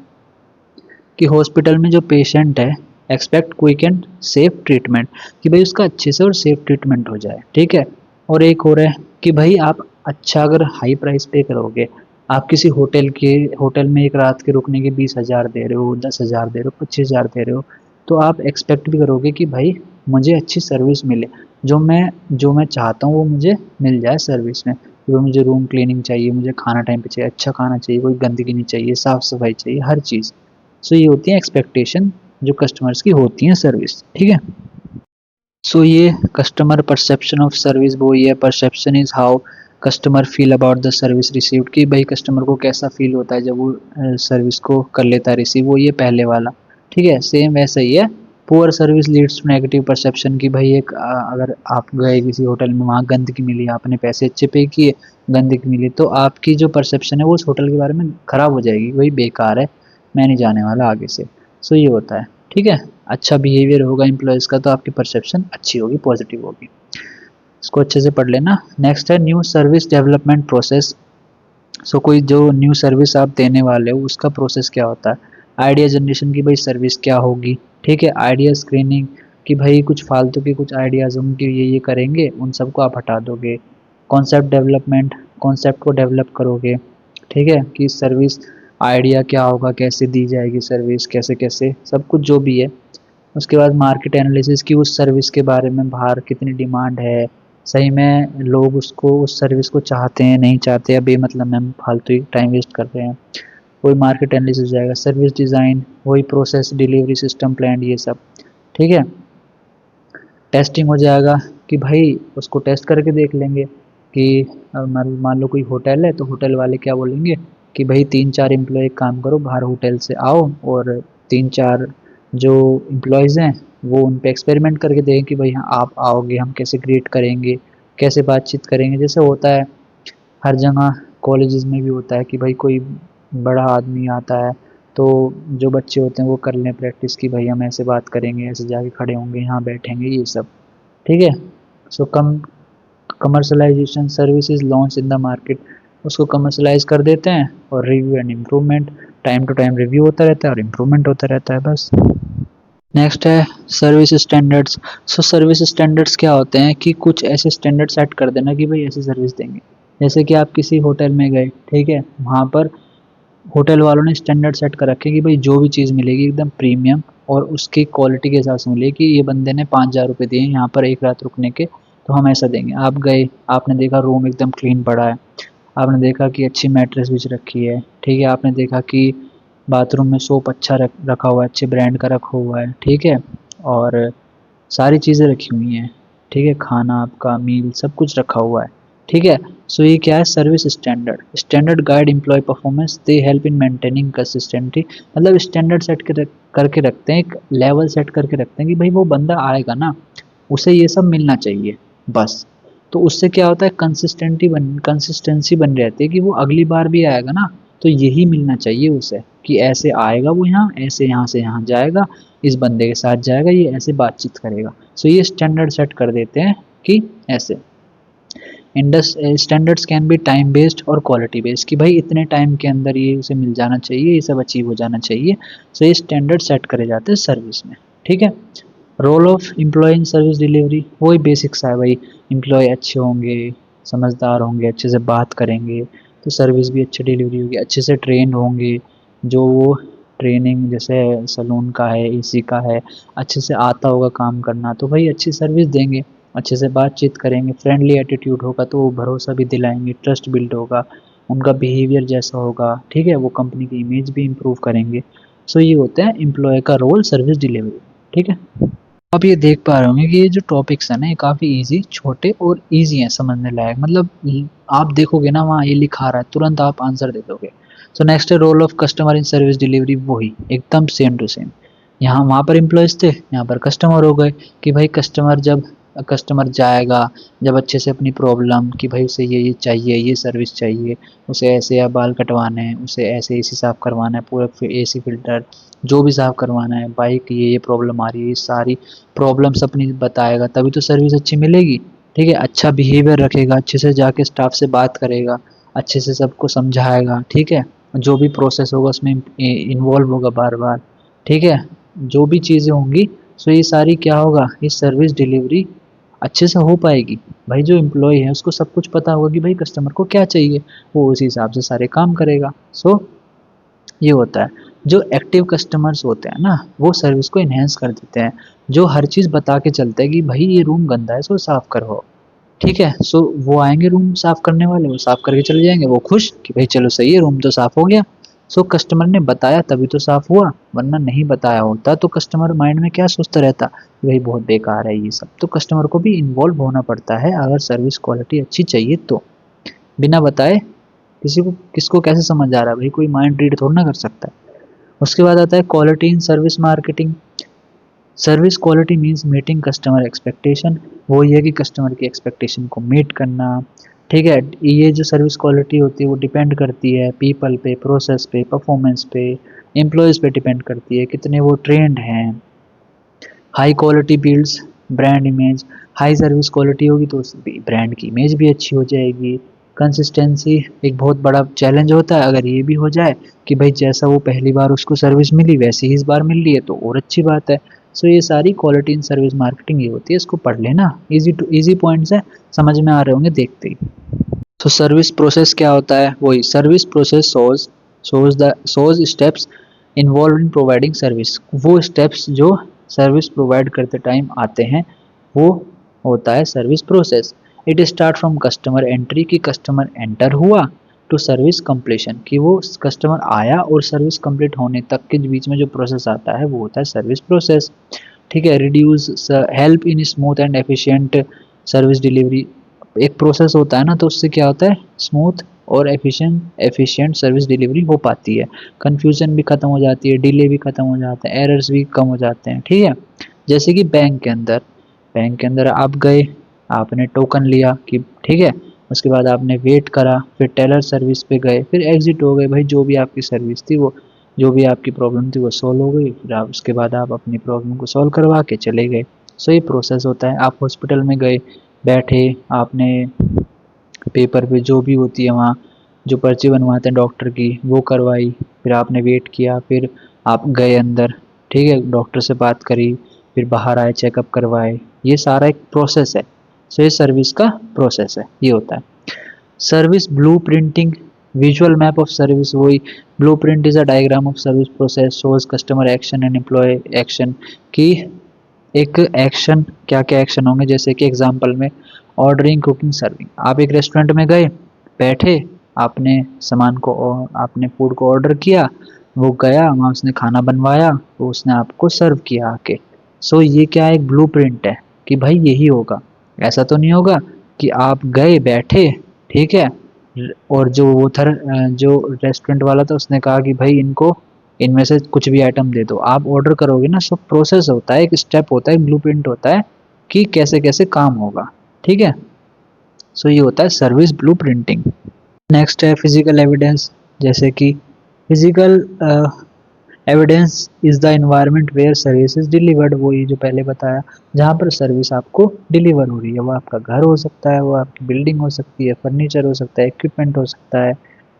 कि हॉस्पिटल में जो पेशेंट है expect quick and safe treatment, कि भाई उसका अच्छे से और सेफ ट्रीटमेंट हो जाए। ठीक है, और एक हो रहा है कि भाई आप अच्छा अगर हाई प्राइस पे करोगे, आप किसी होटल में एक रात के रुकने के 20,000 दे रहे हो, 10,000 दे रहे हो, 25,000 दे रहे हो, तो आप एक्सपेक्ट भी करोगे कि भाई मुझे अच्छी सर्विस मिले, जो मैं चाहता हूँ वो मुझे मिल जाए सर्विस में। वो मुझे रूम क्लीनिंग चाहिए, मुझे खाना टाइम पे चाहिए, अच्छा खाना चाहिए, कोई गंदगी नहीं चाहिए, साफ़ सफाई चाहिए, हर चीज़। सो ये होती है एक्सपेक्टेशन जो कस्टमर्स की होती हैं सर्विस, ठीक है। सो ये कस्टमर परसेप्शन ऑफ सर्विस वो ये perception is how customer feel about the service received, कि भाई कस्टमर को कैसा फील होता है जब वो सर्विस को कर लेता है रिसीव, वो ये पहले वाला, ठीक है। सेम वैसा ही है, poor service leads to negative perception, कि भाई एक अगर आप गए किसी होटल में, वहाँ गंदगी मिली, आपने पैसे अच्छे पे किए, गंदगी मिली, तो आपकी जो परसेप्शन है वो उस होटल के बारे में ख़राब हो जाएगी, वही बेकार है, मैं नहीं जाने वाला आगे से। सो ये होता है, ठीक है। अच्छा बिहेवियर होगा एम्प्लॉयज़ का तो आपकी परसेप्शन अच्छी होगी, पॉजिटिव होगी। इसको अच्छे से पढ़ लेना। नेक्स्ट है न्यू सर्विस डेवलपमेंट प्रोसेस। सो कोई जो न्यू सर्विस आप देने वाले हो उसका प्रोसेस क्या होता है। आइडिया जनरेशन की भाई सर्विस क्या होगी, ठीक है। आइडिया स्क्रीनिंग कि भाई कुछ फालतू के कुछ आइडियाज़ होंगे ये करेंगे, उन सबको आप हटा दोगे। कॉन्सेप्ट डेवलपमेंट, कॉन्सेप्ट को डेवलप करोगे, ठीक है, कि सर्विस आइडिया क्या होगा, कैसे दी जाएगी सर्विस, कैसे कैसे सब कुछ जो भी है। उसके बाद मार्केट एनालिसिस की उस सर्विस के बारे में बाहर कितनी डिमांड है, सही में लोग उसको उस सर्विस को चाहते हैं नहीं चाहते, या बेमतलब में हम फालतू ही टाइम वेस्ट कर रहे हैं, वही मार्केट एनालिसिस हो जाएगा। सर्विस डिज़ाइन, वही प्रोसेस, डिलीवरी सिस्टम प्लान, ये सब, ठीक है। टेस्टिंग हो जाएगा कि भाई उसको टेस्ट करके देख लेंगे कि मान लो कोई होटल है तो होटल वाले क्या बोलेंगे कि भाई 3-4 एम्प्लॉय एक काम करो, बाहर होटल से आओ और 3-4 जो एम्प्लॉयज़ हैं वो उन पे एक्सपेरिमेंट करके देखें कि भाई हाँ आप आओगे हम कैसे ग्रीट करेंगे, कैसे बातचीत करेंगे। जैसे होता है हर जगह, कॉलेजेस में भी होता है कि भाई कोई बड़ा आदमी आता है तो जो बच्चे होते हैं वो कर लें प्रैक्टिस कि भाई हम ऐसे बात करेंगे, ऐसे जाके खड़े होंगे, यहाँ बैठेंगे, ये सब, ठीक है। So commercialisation services launch in the market, उसको कमर्शलाइज कर देते हैं और review and improvement, time to time review होता रहता है और इम्प्रूवमेंट होता रहता है, बस। नेक्स्ट है service standards. So service standards क्या होते हैं कि कुछ ऐसे स्टैंडर्ड सेट कर देना कि भाई ऐसी सर्विस देंगे। जैसे कि आप किसी होटल में गए, ठीक है, वहाँ पर होटल वालों ने स्टैंडर्ड सेट कर रखे कि भाई जो भी चीज़ मिलेगी एकदम प्रीमियम और उसकी क्वालिटी के हिसाब से मिलेगी, कि ये बंदे ने 5,000 रुपये दिए यहाँ पर एक रात रुकने के, तो हम ऐसा देंगे। आप गए, आपने देखा रूम एकदम क्लीन पड़ा है, आपने देखा कि अच्छी मैट्रेस बिछ रखी है, ठीक है, आपने देखा कि बाथरूम में सोप अच्छा रखा हुआ है, अच्छे ब्रांड का रखा हुआ है, ठीक है, और सारी चीज़ें रखी हुई हैं, ठीक है, खाना आपका मील सब कुछ रखा हुआ है, ठीक है। सो ये क्या है, service standard. Standard guide employ performance, they help in maintaining consistency, मतलब स्टैंडर्ड सेट करके रखते हैं, एक लेवल सेट करके रखते हैं कि भाई वो बंदा आएगा ना उसे ये सब मिलना चाहिए, बस। तो उससे क्या होता है, कंसिस्टेंसी बन रहती है कि वो अगली बार भी आएगा ना तो यही मिलना चाहिए उसे, कि ऐसे आएगा वो यहाँ, ऐसे यहाँ से यहाँ जाएगा, इस बंदे के साथ जाएगा, ये ऐसे बातचीत करेगा। सो ये स्टैंडर्ड सेट कर देते हैं कि ऐसे। Standards can be time based और क्वालिटी बेस्ड, कि भाई इतने टाइम के अंदर ये उसे मिल जाना चाहिए, ये सब अचीव हो जाना चाहिए। सो ये स्टैंडर्ड सेट करे जाते हैं सर्विस में, ठीक है। Role of employee in service delivery, वही बेसिक सा है भाई, एम्प्लॉय अच्छे होंगे, समझदार होंगे, अच्छे से बात करेंगे तो सर्विस भी अच्छी डिलीवरी होगी, अच्छे से ट्रेन होंगे, जो वो ट्रेनिंग जैसे सलून का है, एसी का है, अच्छे से आता होगा काम करना तो भाई अच्छी सर्विस देंगे। अच्छे से बातचीत करेंगे, फ्रेंडली एटीट्यूड होगा तो वो भरोसा भी दिलाएंगे, ट्रस्ट बिल्ड होगा, उनका बिहेवियर जैसा होगा, ठीक है, वो कंपनी की इमेज भी इम्प्रूव करेंगे। सो ये होता है एम्प्लॉय का रोल सर्विस डिलीवरी, ठीक है। आप ये देख पा रहे होंगे कि ये जो टॉपिक्स है ना ये काफ़ी इजी, छोटे और इजी हैं समझने लायक, मतलब आप देखोगे ना वहाँ ये लिखा रहा है तुरंत आप आंसर दे दोगे। सो नेक्स्ट है role of customer in service delivery, वही एकदम सेम टू सेम। यहाँ वहाँ पर एम्प्लॉयज़ थे, यहाँ पर कस्टमर हो गए, कि भाई कस्टमर जाएगा जब अच्छे से अपनी प्रॉब्लम कि भाई उसे ये चाहिए, ये सर्विस चाहिए, उसे ऐसे या बाल कटवाने हैं, उसे ऐसे एसी साफ़ करवाना है, पूरा एसी फ़िल्टर जो भी साफ़ करवाना है, बाइक ये प्रॉब्लम आ रही है, ये सारी प्रॉब्लम्स अपनी बताएगा तभी तो सर्विस अच्छी मिलेगी, ठीक है। अच्छा बिहेवियर रखेगा, अच्छे से जाके स्टाफ से बात करेगा, अच्छे से सबको समझाएगा, ठीक है, जो भी प्रोसेस होगा उसमें इन्वॉल्व होगा बार बार, ठीक है, जो भी चीज़ें होंगी। सो ये सारी क्या होगा, ये सर्विस डिलीवरी अच्छे से हो पाएगी। भाई जो एम्प्लॉय है उसको सब कुछ पता होगा कि भाई कस्टमर को क्या चाहिए, वो उसी हिसाब से सारे काम करेगा। सो ये होता है। जो एक्टिव कस्टमर्स होते हैं ना वो सर्विस को इन्हेंस कर देते हैं, जो हर चीज़ बता के चलते हैं कि भाई ये रूम गंदा है इसको साफ करो, ठीक है। सो वो आएंगे रूम साफ करने वाले, वो साफ करके चले जाएंगे, वो खुश कि भाई चलो सही है रूम तो साफ हो गया। सो कस्टमर ने बताया तभी तो साफ हुआ, वरना नहीं बताया होता तो कस्टमर माइंड में क्या सोचता रहता कि भाई बहुत बेकार है ये सब। तो कस्टमर को भी इन्वॉल्व होना पड़ता है अगर सर्विस क्वालिटी अच्छी चाहिए तो। बिना बताए किसी को किसको कैसे समझ आ रहा है भाई, कोई माइंड रीड थोड़ा ना कर सकता है। उसके बाद आता है quality in service marketing. Service quality means meeting customer expectation. वो ये है कि कस्टमर की एक्सपेक्टेशन को मीट करना, ठीक है। ये जो सर्विस क्वालिटी होती है वो डिपेंड करती है पीपल पे, प्रोसेस पे, परफॉर्मेंस पे, एम्प्लॉयज़ पे डिपेंड करती है कितने वो ट्रेंड हैं। High quality builds brand image. High service quality होगी तो ब्रांड की इमेज भी अच्छी हो जाएगी। कंसिस्टेंसी एक बहुत बड़ा चैलेंज होता है, अगर ये भी हो जाए कि भाई जैसा वो पहली बार उसको सर्विस मिली वैसी ही इस बार मिल रही है तो और अच्छी बात है। सो ये सारी क्वालिटी इन सर्विस मार्केटिंग ये होती है, इसको पढ़ लेना, इजी पॉइंट्स है, समझ में आ रहे होंगे देखते ही। तो सर्विस प्रोसेस क्या होता है, वही service process shows steps involve in providing service. वो स्टेप्स जो सर्विस प्रोवाइड करते टाइम आते हैं वो होता है service process. It start from customer entry की कस्टमर एंटर हुआ टू सर्विस कंप्लीशन कि वो कस्टमर आया और सर्विस कंप्लीट होने तक के बीच में जो प्रोसेस आता है वो होता है सर्विस प्रोसेस, ठीक है। Reduce help in smooth and efficient service delivery. एक प्रोसेस होता है ना तो उससे क्या होता है स्मूथ और एफिशिएंट सर्विस डिलीवरी हो पाती है, कन्फ्यूजन भी खत्म हो जाती है, डिले भी खत्म हो जाता है, एरर्स भी कम हो जाते हैं, ठीक है। जैसे कि बैंक के अंदर आप गए, आपने टोकन लिया कि ठीक है, उसके बाद आपने वेट करा, फिर टेलर सर्विस पे गए, फिर एग्जिट हो गए, भाई जो भी आपकी सर्विस थी वो जो भी आपकी प्रॉब्लम थी वो सॉल्व हो गई, फिर आप उसके बाद आप अपनी प्रॉब्लम को सॉल्व करवा के चले गए। सो ये प्रोसेस होता है। आप हॉस्पिटल में गए, बैठे, आपने पेपर पे जो भी होती है वहाँ जो पर्ची बनवाते हैं डॉक्टर की वो करवाई, फिर आपने वेट किया, फिर आप गए अंदर, ठीक है, डॉक्टर से बात करी, फिर बाहर आए, चेकअप करवाए, ये सारा एक प्रोसेस है। सो ये सर्विस का प्रोसेस है, ये होता है। Service blue printing visual map of service. वही blue print is a diagram of service process shows customer action and employ action की एक एक्शन क्या क्या एक्शन होंगे, जैसे कि एग्जांपल में ऑर्डरिंग, कुकिंग, सर्विंग। आप एक रेस्टोरेंट में गए, बैठे, आपने सामान को आपने फूड को ऑर्डर किया, वो गया वहाँ उसने खाना बनवाया, तो उसने आपको सर्व किया आके। सो ये क्या है, एक ब्लूप्रिंट है कि भाई यही होगा। ऐसा तो नहीं होगा कि आप गए बैठे, ठीक है, और जो रेस्टोरेंट वाला था उसने कहा कि भाई इनको इनमें से कुछ भी आइटम दे दो, आप ऑर्डर करोगे ना। सब प्रोसेस होता है, एक स्टेप होता है, एक ब्लूप्रिंट होता है कि कैसे कैसे काम होगा, ठीक है। सो ये होता है सर्विस ब्लूप्रिंटिंग। नेक्स्ट है फिजिकल एविडेंस। जैसे कि physical evidence is the environment where service is delivered. वो ये जो पहले बताया, जहाँ पर सर्विस आपको डिलीवर हो रही है, वो आपका घर हो सकता है, वो आपकी बिल्डिंग हो सकती है, फर्नीचर हो सकता है, इक्विपमेंट हो सकता है,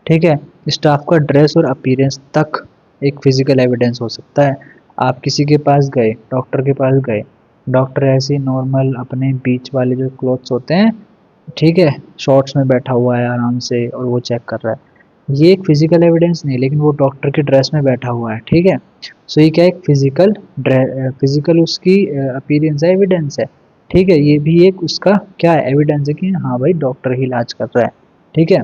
ठीक है। स्टाफ का ड्रेस और अपीयरेंस तक एक फिजिकल एविडेंस हो सकता है। आप किसी के पास गए, डॉक्टर के पास गए, डॉक्टर ऐसे नॉर्मल अपने बीच वाले जो क्लॉथ्स होते हैं, ठीक है, शॉर्ट्स में बैठा हुआ है आराम से और वो चेक कर रहा है, ये एक फिजिकल एविडेंस नहीं, लेकिन वो डॉक्टर के ड्रेस में बैठा हुआ है, ठीक है। सो ये क्या है, एक फिजिकल उसकी अपीयरेंस है, एविडेंस है, ठीक है। ये भी एक उसका क्या है, एविडेंस है कि हाँ भाई डॉक्टर ही इलाज कर रहा है, ठीक है।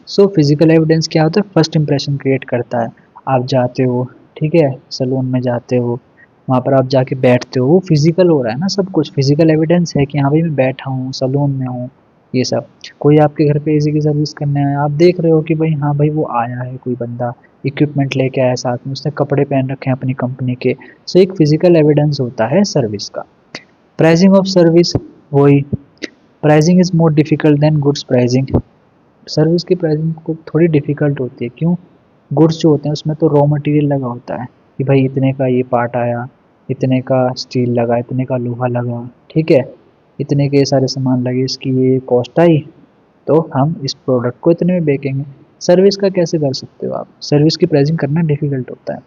सो फिजिकल एविडेंस क्या होता है, फर्स्ट इंप्रेशन क्रिएट करता है। आप जाते हो, ठीक है, सैलून में जाते हो, वहाँ पर आप जाके बैठते हो, वो फिजिकल हो रहा है ना, सब कुछ फिजिकल एविडेंस है कि हाँ भाई मैं बैठा हूँ, सैलून में हूँ, ये सब। कोई आपके घर पे एसी की सर्विस करने आया, आप देख रहे हो कि भाई हाँ भाई वो आया है, कोई बंदा इक्विपमेंट लेके आया, साथ में उसने कपड़े पहन रखे हैं अपनी कंपनी के। सो एक फिजिकल एविडेंस होता है सर्विस का। प्राइसिंग ऑफ सर्विस, वही pricing is more difficult than goods pricing. Service की प्राइसिंग को थोड़ी डिफिकल्ट होती है, क्यों, गुड्स जो होते हैं उसमें तो रॉ मटेरियल लगा होता है कि भाई इतने का ये पार्ट आया, इतने का स्टील लगा, इतने का लोहा लगा, ठीक है, इतने के सारे सामान लगे, इसकी ये कॉस्ट आई, तो हम इस प्रोडक्ट को इतने में बेचेंगे। सर्विस का कैसे कर सकते हो आप, सर्विस की प्राइसिंग करना डिफिकल्ट होता है।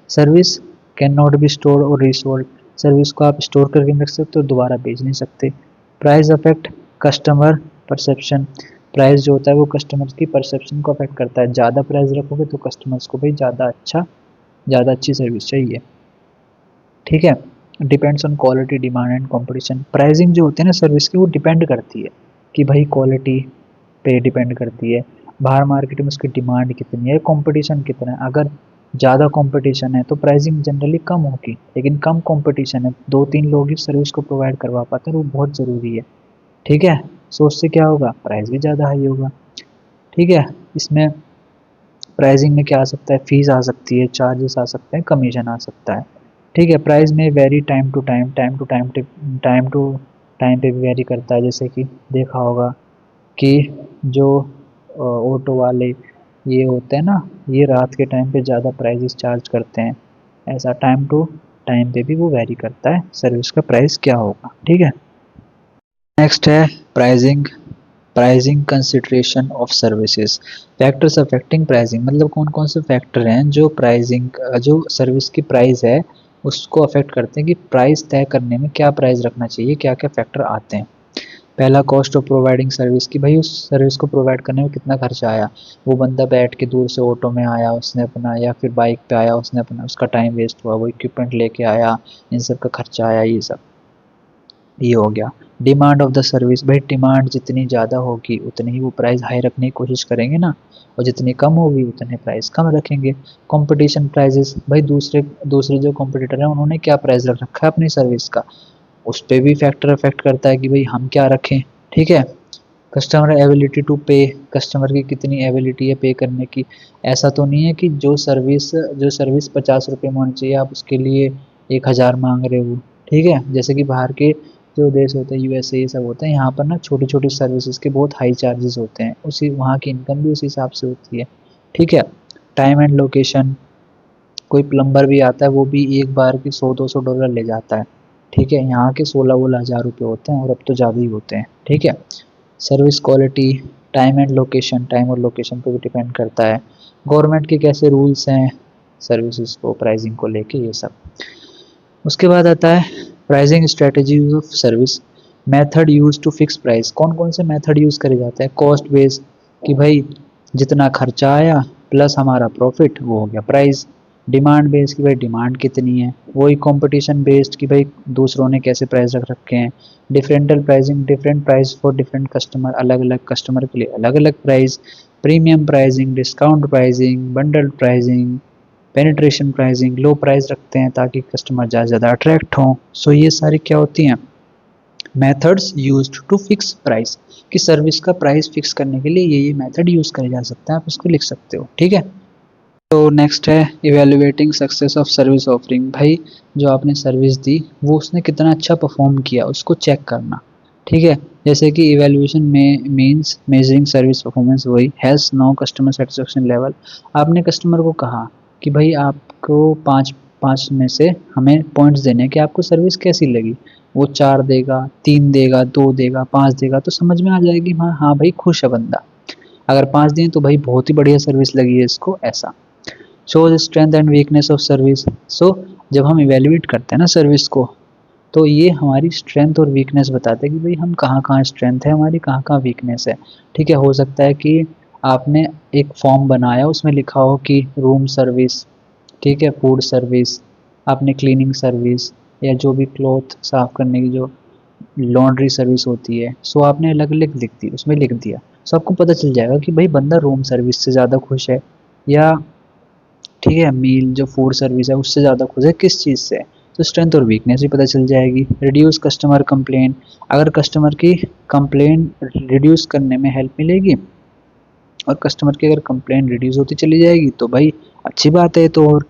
Service can not be store और रीसोल्ड। सर्विस को आप स्टोर करके रख सकते हो, दोबारा बेच नहीं सकते। Price affect customer perception. Price जो होता है वो कस्टमर्स की परसेप्शन को अफेक्ट करता है। ज़्यादा प्राइस रखोगे तो कस्टमर्स को भाई ज़्यादा अच्छी सर्विस चाहिए, ठीक है। Depends on quality, demand and competition. Pricing जो होती है ना सर्विस की, वो डिपेंड करती है कि भाई क्वालिटी पे डिपेंड करती है, बाहर मार्केट में उसकी डिमांड कितनी है, कंपटीशन कितना है। अगर ज़्यादा कंपटीशन है तो प्राइसिंग जनरली कम होगी, लेकिन कम कंपटीशन है, 2-3 लोग ही सर्विस को प्रोवाइड करवा पाते हैं, वो बहुत ज़रूरी है, ठीक है। सो उससे क्या होगा, प्राइस भी ज़्यादा हाई होगा, ठीक है। इसमें प्राइसिंग में क्या आ सकता है, फीस आ सकती है, चार्जेस आ सकते हैं, कमीशन आ सकता है, ठीक है। प्राइस में vary time to time, time to time पे भी वेरी करता है। जैसे कि देखा होगा कि जो ऑटो वाले ये होते हैं ना, ये रात के टाइम पे ज़्यादा प्राइजेस चार्ज करते हैं, ऐसा टाइम टू टाइम पे भी वो वेरी करता है सर्विस का प्राइस क्या होगा, ठीक है। नेक्स्ट है pricing. Pricing consideration of services. Factors affecting pricing, मतलब कौन कौन से फैक्टर हैं जो प्राइसिंग, जो सर्विस की प्राइस है उसको अफेक्ट करते हैं, कि प्राइस तय करने में क्या प्राइस रखना चाहिए, क्या क्या फैक्टर आते हैं। पहला, कॉस्ट ऑफ प्रोवाइडिंग सर्विस, कि भाई उस सर्विस को प्रोवाइड करने में कितना खर्चा आया। वो बंदा बैठ के दूर से ऑटो में आया उसने अपना, या फिर बाइक पे आया उसने अपना, उसका टाइम वेस्ट हुआ, वो इक्विपमेंट लेके आया, इन सब का खर्चा आया, ये सब ये हो गया। डिमांड ऑफ द सर्विस, भाई डिमांड जितनी ज़्यादा होगी उतनी ही वो प्राइस हाई रखने की कोशिश करेंगे ना, और जितनी कम होगी उतने प्राइस कम रखेंगे। कंपटीशन प्राइजेस, भाई दूसरे दूसरे जो कॉम्पिटिटर हैं उन्होंने क्या प्राइस रख रखा है अपनी सर्विस का, उस पर भी फैक्टर अफेक्ट करता है कि भाई हम क्या रखें, ठीक है। कस्टमर एबिलिटी टू पे, कस्टमर की कितनी एबिलिटी है पे करने की। ऐसा तो नहीं है कि जो सर्विस 50 रुपये में होनी चाहिए आप उसके लिए 1,000 मांग रहे हो, ठीक है। जैसे कि बाहर के जो देश होते हैं, यूएसए ये सब होते हैं, यहाँ पर ना छोटी छोटी सर्विसेज के बहुत हाई चार्जेस होते हैं, उसी वहाँ की इनकम भी उसी हिसाब से होती है, ठीक है। टाइम एंड लोकेशन, कोई प्लम्बर भी आता है वो भी एक बार की $100-200 ले जाता है, ठीक है। यहाँ के 16-16 हज़ार रुपये होते हैं, और अब तो ज़्यादा ही होते हैं, ठीक है। Service quality, time and location, time और लोकेशन पे भी डिपेंड करता है। गवर्नमेंट के कैसे रूल्स हैं सर्विसेज को प्राइसिंग को लेके, ये सब। उसके बाद आता है pricing strategy of service. Method use to fix price, कौन कौन से मेथड यूज़ करे जाते हैं। कॉस्ट बेस, कि भाई जितना खर्चा आया प्लस हमारा प्रॉफिट, वो हो गया प्राइस। डिमांड बेस्ड, कि भाई डिमांड कितनी है। वही कंपटीशन बेस्ड, कि भाई दूसरों ने कैसे प्राइस रख रखे हैं। Differential pricing, different price for different customer, अलग अलग कस्टमर के लिए अलग अलग price. Premium pricing, discount pricing, bundle pricing, penetration pricing, low price रखते हैं ताकि कस्टमर ज़्यादा अट्रैक्ट हों। सो ये सारी क्या होती हैं, methods used to fix price, कि सर्विस का प्राइस फिक्स करने के लिए ये मेथड यूज़ करे जा सकते हैं, आप इसको लिख सकते हो, ठीक है। तो नेक्स्ट है evaluating success of service offering. भाई जो आपने सर्विस दी वो उसने कितना अच्छा परफॉर्म किया उसको चेक करना, ठीक है। जैसे कि इवेल्युएशन में मींस मेजरिंग सर्विस परफॉर्मेंस, वही has no customer satisfaction level. आपने कस्टमर को कहा कि भाई आपको पाँच पाँच में से हमें पॉइंट्स देने हैं कि आपको सर्विस कैसी लगी। वो 4 देगा, 3 देगा, 2 देगा, 5 देगा, तो समझ में आ जाएगी हाँ हाँ भाई खुश है बंदा। अगर 5 दिए तो भाई बहुत ही बढ़िया सर्विस लगी है इसको, ऐसा। Shows strength and weakness of service. So जब हम इवेल्युएट करते हैं ना सर्विस को, तो ये हमारी स्ट्रेंथ और वीकनेस बताते हैं कि भाई हम कहाँ कहाँ स्ट्रेंथ है हमारी, कहाँ कहाँ वीकनेस है, ठीक है। हो सकता है कि आपने एक फॉर्म बनाया उसमें लिखा हो कि रूम सर्विस, ठीक है, फूड सर्विस, आपने क्लीनिंग सर्विस, या जो भी क्लॉथ साफ करने की जो लॉन्ड्री सर्विस होती है, सो आपने अलग अलग लिख दी, उसमें लिख दिया। सो आपको पता चल जाएगा कि भाई बंदा रूम सर्विस से ज़्यादा खुश है, या ठीक है मील जो फूड सर्विस है उससे ज़्यादा खुश है, किस चीज़ से। तो स्ट्रेंथ और वीकनेस भी पता चल जाएगी। रिड्यूस कस्टमर कंप्लेन, अगर कस्टमर की कंप्लेन रिड्यूस करने में हेल्प मिलेगी, और कस्टमर की अगर कंप्लेन रिड्यूस होती चली जाएगी तो भाई अच्छी बात है। तो और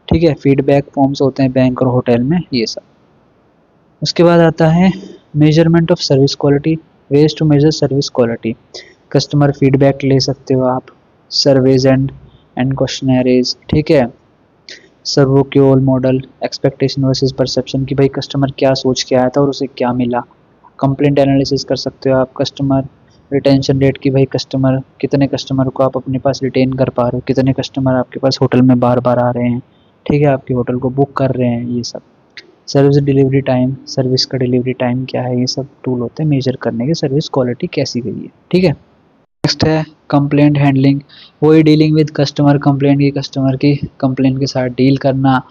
ठीक है, फीडबैक फॉर्म्स होते हैं बैंक और होटल में, ये सब। उसके बाद आता है measurement of service quality, ways to measure service quality. Customer feedback ले सकते हो आप, सर्वेज एंड क्वेश्चनरीज, ठीक है। SERVQUAL model, expectation versus perception, कि भाई कस्टमर क्या सोच के आया था और उसे क्या मिला। कंप्लेंट एनालिसिस कर सकते हो आप। कस्टमर रिटेंशन रेट, की भाई कस्टमर कितने कस्टमर को आप अपने पास रिटेन कर पा रहे हो, कितने कस्टमर आपके पास होटल में बार बार आ रहे हैं, ठीक है, आपके होटल को बुक कर रहे हैं, ये सब। सर्विस डिलीवरी टाइम, सर्विस का डिलीवरी टाइम क्या है, ये सब टूल होते हैं मेजर करने के सर्विस क्वालिटी कैसी गई है, ठीक है। नेक्स्ट है कंप्लेंट हैंडलिंग, वही डीलिंग विद कस्टमर कंप्लेंट की, कस्टमर की कंप्लेंट के साथ डील करना।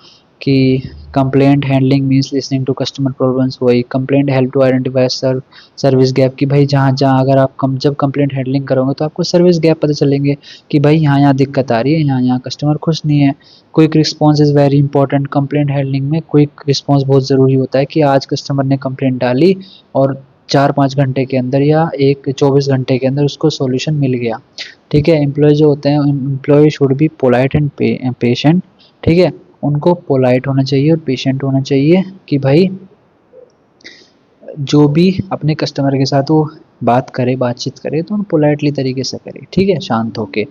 कि complaint handling means listening to customer problems, वही complaint help to identify service gap, कि भाई जहाँ जहाँ अगर आप जब कंप्लेंट हैंडलिंग करोगे तो आपको सर्विस गैप पता चलेंगे कि भाई यहाँ यहाँ दिक्कत आ रही है, यहाँ यहाँ कस्टमर खुश नहीं है। Quick response is very important, complaint handling में क्विक रिस्पॉन्स बहुत ज़रूरी होता है कि आज कस्टमर ने कंप्लेंट डाली और 4-5 घंटे के अंदर या 24 घंटे के अंदर उसको सॉल्यूशन मिल गया। ठीक है, एम्प्लॉय जो होते हैं, employee should be polite and patient. ठीक है, उनको पोलाइट होना चाहिए और पेशेंट होना चाहिए कि भाई जो भी अपने कस्टमर के साथ वो बातचीत करे तो उन पोलाइटली तरीके से करे। ठीक है, शांत होके।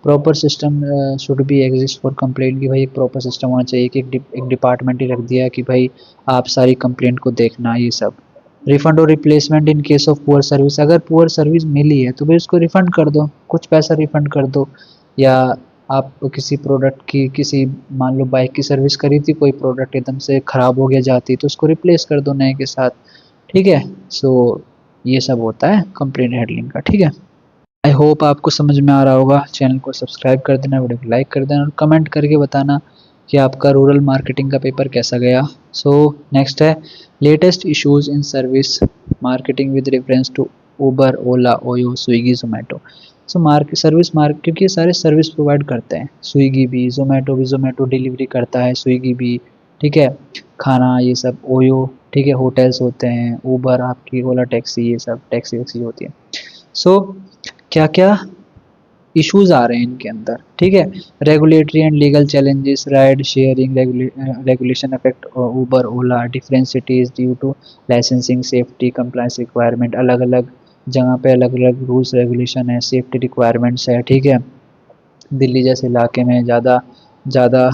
Proper system should be exist for complaint, कि भाई एक प्रॉपर सिस्टम होना चाहिए कि एक डिपार्टमेंट ही रख दिया कि भाई आप सारी कंप्लेंट को देखना, ये सब। रिफंड और replacement in case of poor service, अगर पुअर सर्विस मिली है तो भाई उसको रिफंड कर दो, कुछ पैसा रिफंड कर दो। या आप किसी प्रोडक्ट की, किसी मान लो बाइक की सर्विस करी थी, कोई प्रोडक्ट एकदम से ख़राब हो गया जाती तो उसको रिप्लेस कर दो नए के साथ। ठीक है, सो ये सब होता है कंप्लेंट हैंडलिंग का। ठीक है, आई होप आपको समझ में आ रहा होगा। चैनल को सब्सक्राइब कर देना, वीडियो को लाइक कर देना और कमेंट करके बताना कि आपका रूरल मार्केटिंग का पेपर कैसा गया। सो नेक्स्ट है latest issues in service marketing with reference to Uber, Ola, Oyo, Swiggy, Zomato. So क्योंकि ये सारे सर्विस प्रोवाइड करते हैं, स्विगी भी, जोमेटो डिलीवरी करता है, स्विगी भी। ठीक है, खाना ये सब, ओयो, ठीक है, होटल्स होते हैं, उबर आपकी, ओला टैक्सी, ये सब टैक्सी वैक्सी होती है। सो क्या क्या इश्यूज आ रहे हैं इनके अंदर। ठीक है, regulatory and legal challenges, ride sharing regulation affect Uber, Ola, different cities due to licensing, safety, compliance requirement, अलग अलग जगह पे अलग अलग रूल्स रेगुलेशन है, सेफ्टी रिक्वायरमेंट्स है। ठीक है, दिल्ली जैसे इलाके में ज़्यादा ज़्यादा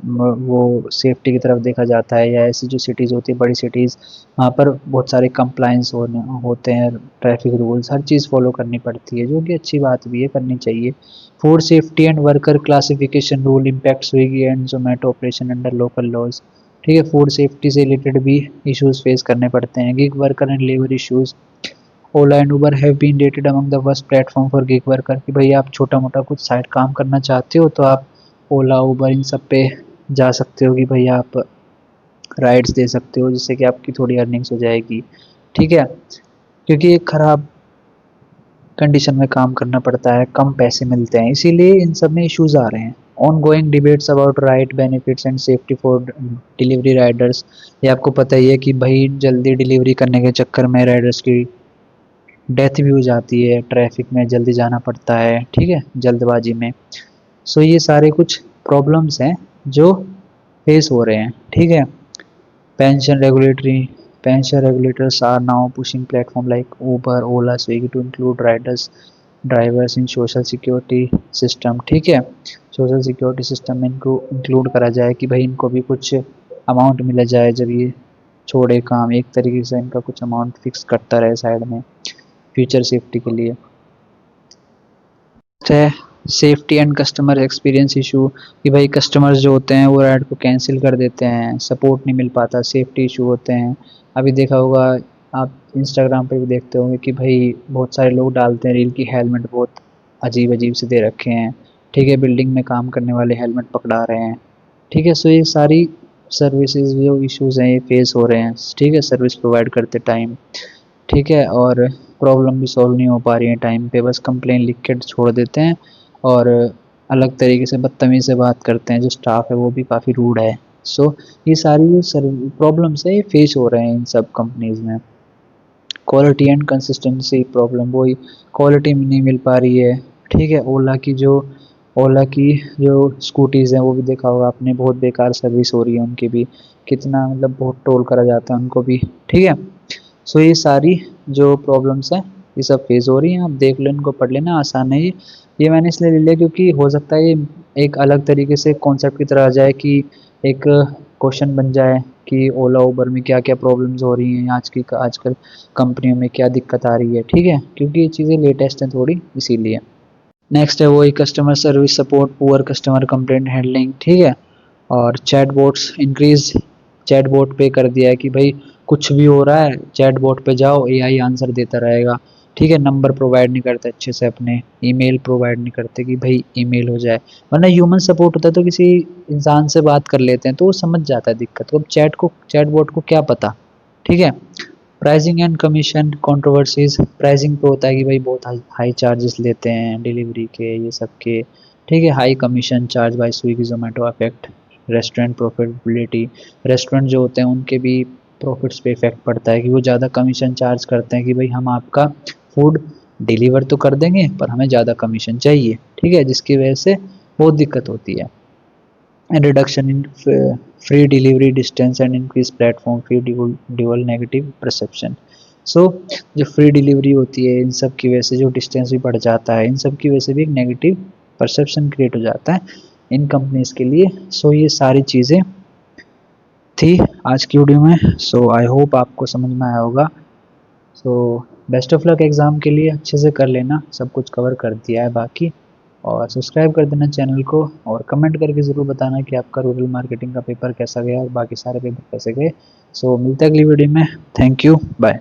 वो सेफ्टी की तरफ देखा जाता है, या ऐसी जो सिटीज़ होती है बड़ी सिटीज़, वहाँ पर बहुत सारे कंप्लायंस होते हैं, ट्रैफिक रूल्स, हर चीज़ फॉलो करनी पड़ती है, जो कि अच्छी बात भी है, करनी चाहिए। Food safety and worker classification rule impact Swiggy and Zomato operation under local laws. ठीक है, फूड सेफ्टी से रिलेटेड भी इश्यूज फेस करने पड़ते हैं। Gig worker and labour issues, Ola and Uber have been rated among the worst platform for gig worker, कि भाई आप छोटा मोटा कुछ साइड काम करना चाहते हो तो आप ओला, उबर इन सब पे जा सकते हो, कि भाई आप राइड्स दे सकते हो, जिससे कि आपकी थोड़ी अर्निंग्स हो जाएगी। ठीक है, क्योंकि एक ख़राब कंडीशन में काम करना पड़ता है, कम पैसे मिलते हैं, इसीलिए इन सब में इश्यूज आ रहे हैं। On going debates about right benefits and safety for delivery Riders, ये आपको पता ही है कि भाई जल्दी डिलीवरी करने के चक्कर में राइडर्स की डेथ भी हो जाती है, ट्रैफिक में जल्दी जाना पड़ता है। ठीक है, जल्दबाजी में। सो ये सारे कुछ प्रॉब्लम्स हैं जो फेस हो रहे हैं। ठीक है, pension regulatory pension regulators are now pushing platform like Uber, Ola, Swiggy to include drivers in social security system. ठीक है, सोशल सिक्योरिटी सिस्टम में इनको इंक्लूड करा जाए कि भाई इनको भी कुछ अमाउंट मिला जाए जब ये छोड़े काम, एक तरीके से इनका कुछ अमाउंट फिक्स करता रहे साइड में फ्यूचर सेफ्टी के लिए। है safety and customer experience issue, कि भाई कस्टमर्स जो होते हैं वो राइड को कैंसिल कर देते हैं, सपोर्ट नहीं मिल पाता, सेफ्टी इशू होते हैं। अभी देखा होगा आप, इंस्टाग्राम पे भी देखते होंगे कि भाई बहुत सारे लोग डालते हैं रील की हेलमेट बहुत अजीब अजीब से दे रखे हैं। ठीक है, बिल्डिंग में काम करने वाले हेलमेट पकड़ा रहे हैं। ठीक है, सो ये सारी सर्विसेज जो इश्यूज हैं ये फेस हो रहे हैं। ठीक है, सर्विस प्रोवाइड करते टाइम। ठीक है, और प्रॉब्लम भी सॉल्व नहीं हो पा रही है टाइम पे, बस कंप्लेन लिख के छोड़ देते हैं और अलग तरीके से बदतमीज़ी से बात करते हैं, जो स्टाफ है वो भी काफ़ी रूड है। सो ये सारी जो प्रॉब्लम्स है ये फेस हो रहे हैं इन सब कंपनीज में। क्वालिटी एंड कंसिस्टेंसी प्रॉब्लम, वही क्वालिटी नहीं मिल पा रही है। ठीक है, ओला की जो स्कूटीज़ हैं वो भी देखा होगा आपने, बहुत बेकार सर्विस हो रही है उनकी भी, कितना मतलब बहुत टोल करा जाता है उनको भी। ठीक है, सो ये सारी जो प्रॉब्लम्स हैं ये सब फेस हो रही हैं, आप देख लो, इनको पढ़ लेना, आसान है ये मैंने इसलिए ले लिया क्योंकि हो सकता है ये एक अलग तरीके से कॉन्सेप्ट की तरह आ जाए, कि एक क्वेश्चन बन जाए कि ओला उबर में क्या क्या प्रॉब्लम्स हो रही हैं आजकल कंपनियों में क्या दिक्कत आ रही है। ठीक है, क्योंकि ये चीज़ें लेटेस्ट हैं थोड़ी, इसीलिए। नेक्स्ट है वही customer service support, poor customer complaint handling. ठीक है, और चैटबॉट्स इंक्रीज, चैटबॉट पे कर दिया है कि भाई कुछ भी हो रहा है चैटबॉट पे जाओ, एआई आंसर देता रहेगा। ठीक है, नंबर प्रोवाइड नहीं करते अच्छे से, अपने ईमेल प्रोवाइड नहीं करते कि भाई ईमेल हो जाए, वरना ह्यूमन सपोर्ट होता है तो किसी इंसान से बात कर लेते हैं तो वो समझ जाता है दिक्कत को। अब चैटबॉट को क्या पता। ठीक है, pricing and commission controversies. Pricing पे होता है कि भाई बहुत हाई चार्जेस लेते हैं डिलीवरी के, ये सब के। ठीक है, high commission charge by Swiggy Zomato affect restaurant profitability. Restaurant जो होते हैं उनके भी प्रॉफिट्स पे इफेक्ट पड़ता है कि वो ज़्यादा कमीशन चार्ज करते हैं कि भाई हम आपका फूड डिलीवर तो कर देंगे पर हमें ज़्यादा कमीशन चाहिए। ठीक है, जिसकी वजह से बहुत दिक्कत होती है। Reduction in free delivery distance and increase platform fee dual negative perception. So जो फ्री डिलीवरी होती है इन सब की वजह से जो डिस्टेंस भी बढ़ जाता है, इन सब की वजह से भी एक नेगेटिव परसेप्शन क्रिएट हो जाता है इन कंपनीज के लिए। सो ये सारी चीज़ें थी आज की वीडियो में। सो आई होप आपको समझ में आया होगा। So best of luck exam के लिए, अच्छे से कर लेना, सब कुछ कवर कर दिया है बाकी। और सब्सक्राइब कर देना चैनल को, और कमेंट करके ज़रूर बताना कि आपका रूरल मार्केटिंग का पेपर कैसा गया और बाकी सारे पेपर कैसे गए। सो मिलते हैं अगली वीडियो में। Thank you, bye.